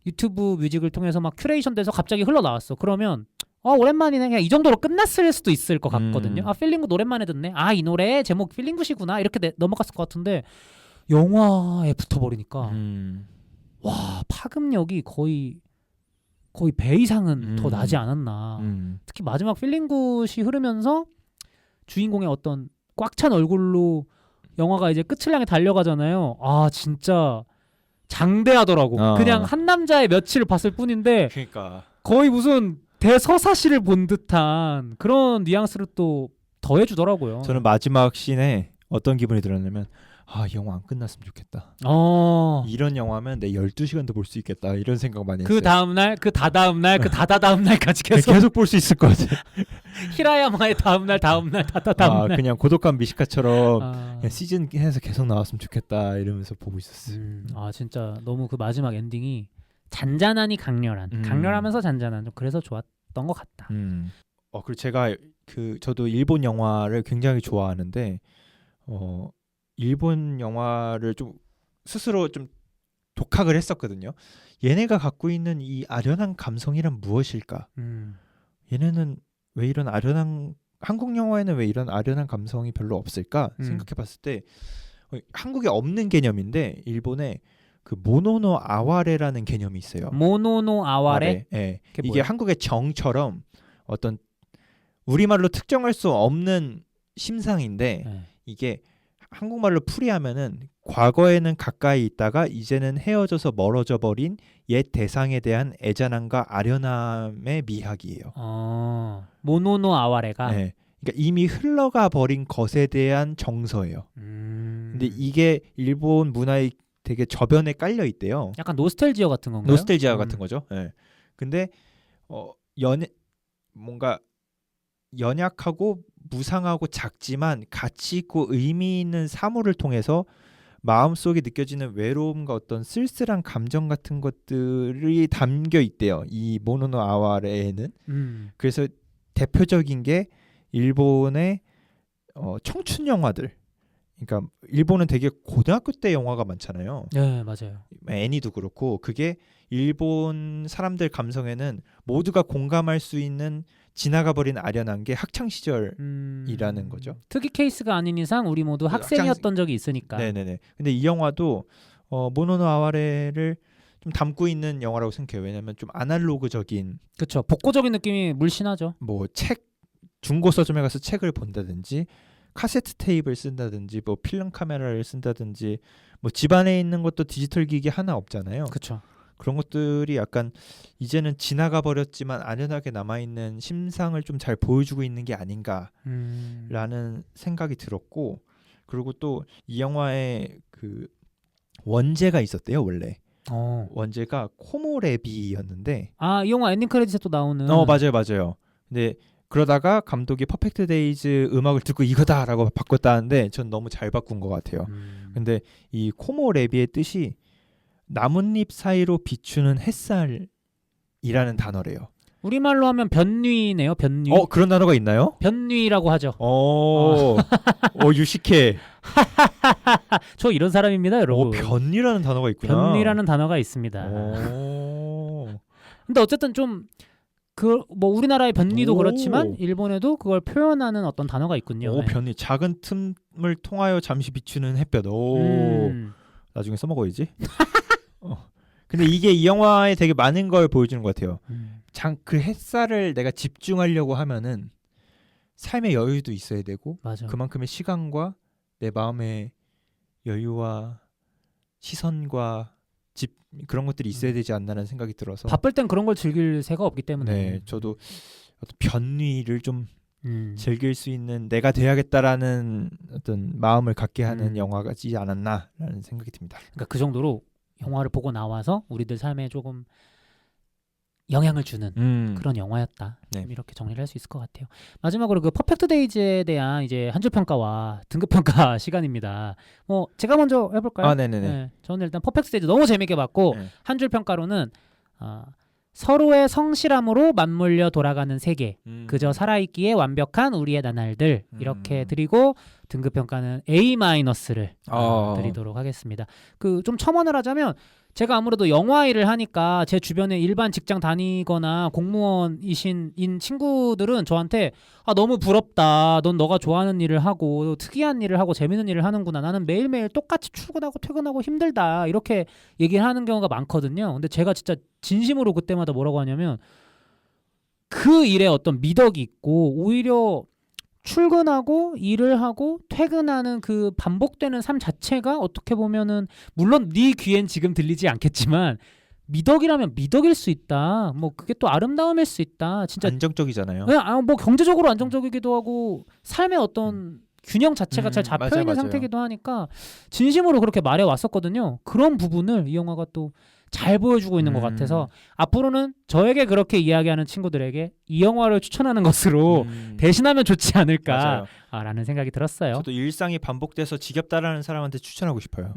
유튜브 뮤직을 통해서 막 큐레이션 돼서 갑자기 흘러나왔어. 그러면 오랜만이네. 그냥 이 정도로 끝났을 수도 있을 것 같거든요. 필링굿 오랜만에 듣네. 이 노래 제목 필링굿이구나. 이렇게 넘어갔을 것 같은데 영화에 붙어버리니까 와, 파급력이 거의 배 이상은 더 나지 않았나. 특히 마지막 필링굿이 흐르면서 주인공의 어떤 꽉 찬 얼굴로 영화가 이제 끝을 향해 달려가잖아요. 진짜 장대하더라고. 그냥 한 남자의 며칠을 봤을 뿐인데 그러니까 거의 무슨 대서사시를 본 듯한 그런 뉘앙스를 또 더해주더라고요. 저는 마지막 씬에 어떤 기분이 들었냐면 이 영화 안 끝났으면 좋겠다. 이런 영화면 내 12시간도 볼 수 있겠다. 이런 생각 많이 했어요. 그 다음날, 그 다다음날, 그 다다다음날까지 계속 볼 수 있을 것 같아. 히라야마의 다음날, 다다다음날. 그냥 고독한 미식가처럼 그냥 시즌 해서 계속 나왔으면 좋겠다. 이러면서 보고 있었어요. 진짜 너무 그 마지막 엔딩이 잔잔하니 강렬한, 강렬하면서 잔잔한, 좀 그래서 좋았던 것 같다. 그리고 제가 저도 일본 영화를 굉장히 좋아하는데 일본 영화를 좀 스스로 좀 독학을 했었거든요. 얘네가 갖고 있는 이 아련한 감성이란 무엇일까? 얘네는 왜 이런 아련한 한국 영화에는 왜 이런 아련한 감성이 별로 없을까 생각해봤을 때 한국에 없는 개념인데 일본에 그 모노노 아와레라는 개념이 있어요. 모노노 아와레? 예. 이게 뭐야? 한국의 정처럼 어떤 우리말로 특정할 수 없는 심상인데 네. 이게 한국말로 풀이하면은 과거에는 가까이 있다가 이제는 헤어져서 멀어져 버린 옛 대상에 대한 애잔함과 아련함의 미학이에요. 모노노 아와레가. 네. 그러니까 이미 흘러가 버린 것에 대한 정서예요. 근데 이게 일본 문화의 되게 저변에 깔려 있대요. 약간 노스텔지어 같은 건가요? 노스텔지아 같은 거죠. 네. 근데 뭔가 연약하고 무상하고 작지만 가치 있고 의미 있는 사물을 통해서 마음속에 느껴지는 외로움과 어떤 쓸쓸한 감정 같은 것들이 담겨 있대요. 이 모노노 아와레에는. 그래서 대표적인 게 일본의 청춘 영화들. 그러니까 일본은 되게 고등학교 때 영화가 많잖아요. 네, 맞아요. 애니도 그렇고 그게 일본 사람들 감성에는 모두가 공감할 수 있는 지나가 버린 아련한 게 학창 시절이라는 거죠. 특이 케이스가 아닌 이상 우리 모두 학생이었던 적이 있으니까. 네네네. 근데 이 영화도 모노노 아와레를 좀 담고 있는 영화라고 생각해요. 왜냐하면 좀 아날로그적인, 그렇죠. 복고적인 느낌이 물씬하죠. 뭐 책 중고 서점에 가서 책을 본다든지 카세트 테이프를 쓴다든지 뭐 필름 카메라를 쓴다든지 뭐 집안에 있는 것도 디지털 기기 하나 없잖아요. 그렇죠. 그런 것들이 약간 이제는 지나가 버렸지만 아련하게 남아있는 심상을 좀 잘 보여주고 있는 게 아닌가라는 생각이 들었고, 그리고 또 이 영화에 그 원제가 있었대요. 원래 원제가 코모레비였는데 이 영화 엔딩 크레딧에 또 나오는 맞아요. 근데 그러다가 감독이 퍼펙트 데이즈 음악을 듣고 이거다라고 바꿨다는데 전 너무 잘 바꾼 것 같아요. 근데 이 코모레비의 뜻이 나뭇잎 사이로 비추는 햇살이라는 단어래요. 우리말로 하면 변뉘네요. 변뉘. 그런 단어가 있나요? 변뉘라고 하죠. 유식해. 저 이런 사람입니다, 여러분. 변뉘라는 단어가 있구나. 변뉘라는 단어가 있습니다. 근데 어쨌든 좀 뭐 우리나라의 변뉘도 그렇지만 일본에도 그걸 표현하는 어떤 단어가 있군요. 변뉘. 작은 틈을 통하여 잠시 비추는 햇볕. 나중에 써먹어야지. 근데 이게 이 영화에 되게 많은 걸 보여주는 것 같아요. 그 햇살을 내가 집중하려고 하면은 삶의 여유도 있어야 되고 맞아. 그만큼의 시간과 내 마음의 여유와 시선과 그런 것들이 있어야 되지 않나라는 생각이 들어서 바쁠 땐 그런 걸 즐길 새가 없기 때문에 네, 저도 어떤 변뉘를 좀 즐길 수 있는 내가 돼야겠다라는 어떤 마음을 갖게 하는 영화가지 않았나라는 생각이 듭니다. 그러니까 그 정도로 영화를 보고 나와서 우리들 삶에 조금 영향을 주는 그런 영화였다. 네. 이렇게 정리를 할 수 있을 것 같아요. 마지막으로 그 퍼펙트 데이즈에 대한 이제 한 줄 평가와 등급 평가 시간입니다. 뭐 제가 먼저 해볼까요? 네네네. 네, 저는 일단 퍼펙트 데이즈 너무 재밌게 봤고 한 줄 평가로는 서로의 성실함으로 맞물려 돌아가는 세계, 그저 살아있기에 완벽한 우리의 나날들 이렇게 드리고 등급 평가는 A-를 드리도록 하겠습니다. 그 좀 첨언을 하자면 제가 아무래도 영화 일을 하니까 제 주변에 일반 직장 다니거나 공무원이신 친구들은 저한테 너무 부럽다. 넌 너가 좋아하는 일을 하고 특이한 일을 하고 재밌는 일을 하는구나. 나는 매일매일 똑같이 출근하고 퇴근하고 힘들다. 이렇게 얘기를 하는 경우가 많거든요. 근데 제가 진짜 진심으로 그때마다 뭐라고 하냐면 그 일에 어떤 미덕이 있고 오히려 출근하고 일을 하고 퇴근하는 그 반복되는 삶 자체가 어떻게 보면은 물론 네 귀엔 지금 들리지 않겠지만 미덕이라면 미덕일 수 있다. 뭐 그게 또 아름다움일 수 있다. 진짜 안정적이잖아요. 뭐 경제적으로 안정적이기도 하고 삶의 어떤 균형 자체가 잘 잡혀 있는 상태이기도 하니까 진심으로 그렇게 말해 왔었거든요. 그런 부분을 이 영화가 또 잘 보여주고 있는 것 같아서 앞으로는 저에게 그렇게 이야기하는 친구들에게 이 영화를 추천하는 것으로 대신하면 좋지 않을까라는 생각이 들었어요. 저도 일상이 반복돼서 지겹다라는 사람한테 추천하고 싶어요.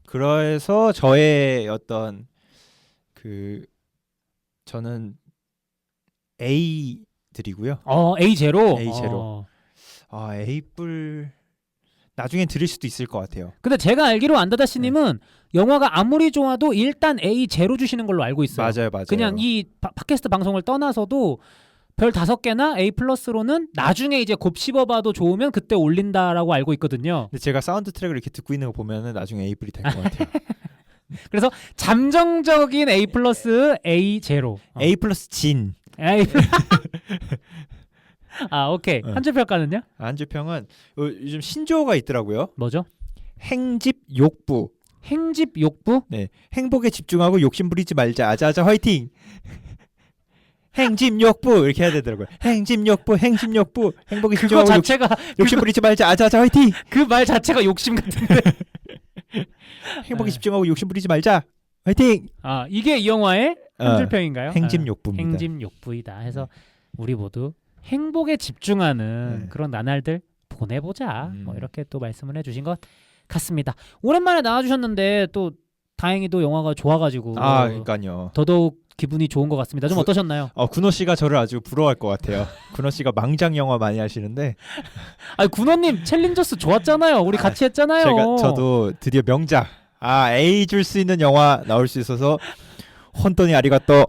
그래서 저의 어떤 저는 A 드리고요. A 제로. A 제로. A 뿔 나중에 들을 수도 있을 것 같아요. 근데 제가 알기로 안다다씨님은 영화가 아무리 좋아도 일단 A 제로 주시는 걸로 알고 있어요. 맞아요. 그냥 이 팟캐스트 방송을 떠나서도 별 5개나 A 플러스로는 나중에 이제 곱씹어봐도 좋으면 그때 올린다라고 알고 있거든요. 근데 제가 사운드 트랙을 이렇게 듣고 있는 거 보면은 나중에 A뿔이 될 것 같아요. 그래서 잠정적인 A 플러스 A 제로. A 플러스 진. 아 오케이. 한 줄 평가는요? 한 줄 평은 요즘 신조어가 있더라고요. 뭐죠? 행집 욕부. 행집 욕부? 네, 행복에 집중하고 욕심 부리지 말자. 아자아자 화이팅. 행집 욕부 이렇게 해야 되더라고요. 행집 욕부, 행집 욕부. 행복에 그거 집중하고 자체가 욕심 부리지 말자. 아자아자 화이팅. 그 말 자체가 욕심 같은데. 행복에 집중하고 욕심 부리지 말자. 화이팅. 아 이게 이 영화의 한 줄 평인가요? 행집 욕부입니다. 행집 욕부이다 해서 우리 모두 행복에 집중하는 그런 나날들 보내보자. 뭐 이렇게 또 말씀을 해주신 것 같습니다. 오랜만에 나와주셨는데 또 다행히도 영화가 좋아가지고 그러니까요. 더더욱 기분이 좋은 것 같습니다. 좀 어떠셨나요? 군호 씨가 저를 아주 부러워할 것 같아요. 군호 씨가 망장 영화 많이 하시는데. 아니 군호님 챌린저스 좋았잖아요. 우리 같이 했잖아요. 저도 드디어 명작. A 줄 수 있는 영화 나올 수 있어서 혼돈이 아리가또.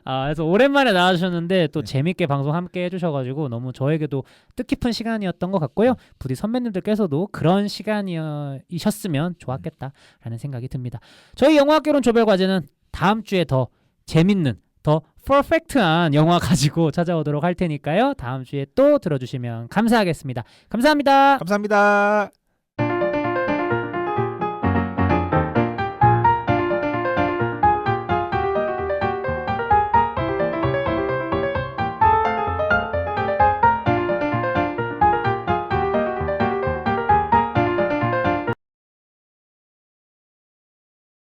그래서 오랜만에 나와주셨는데 또 재밌게 방송 함께 해주셔가지고 너무 저에게도 뜻깊은 시간이었던 것 같고요. 부디 선배님들께서도 그런 시간이셨으면 좋았겠다라는 생각이 듭니다. 저희 영화학개론 조별과제는 다음 주에 더 재밌는 더 퍼펙트한 영화 가지고 찾아오도록 할 테니까요. 다음 주에 또 들어주시면 감사하겠습니다. 감사합니다. 감사합니다.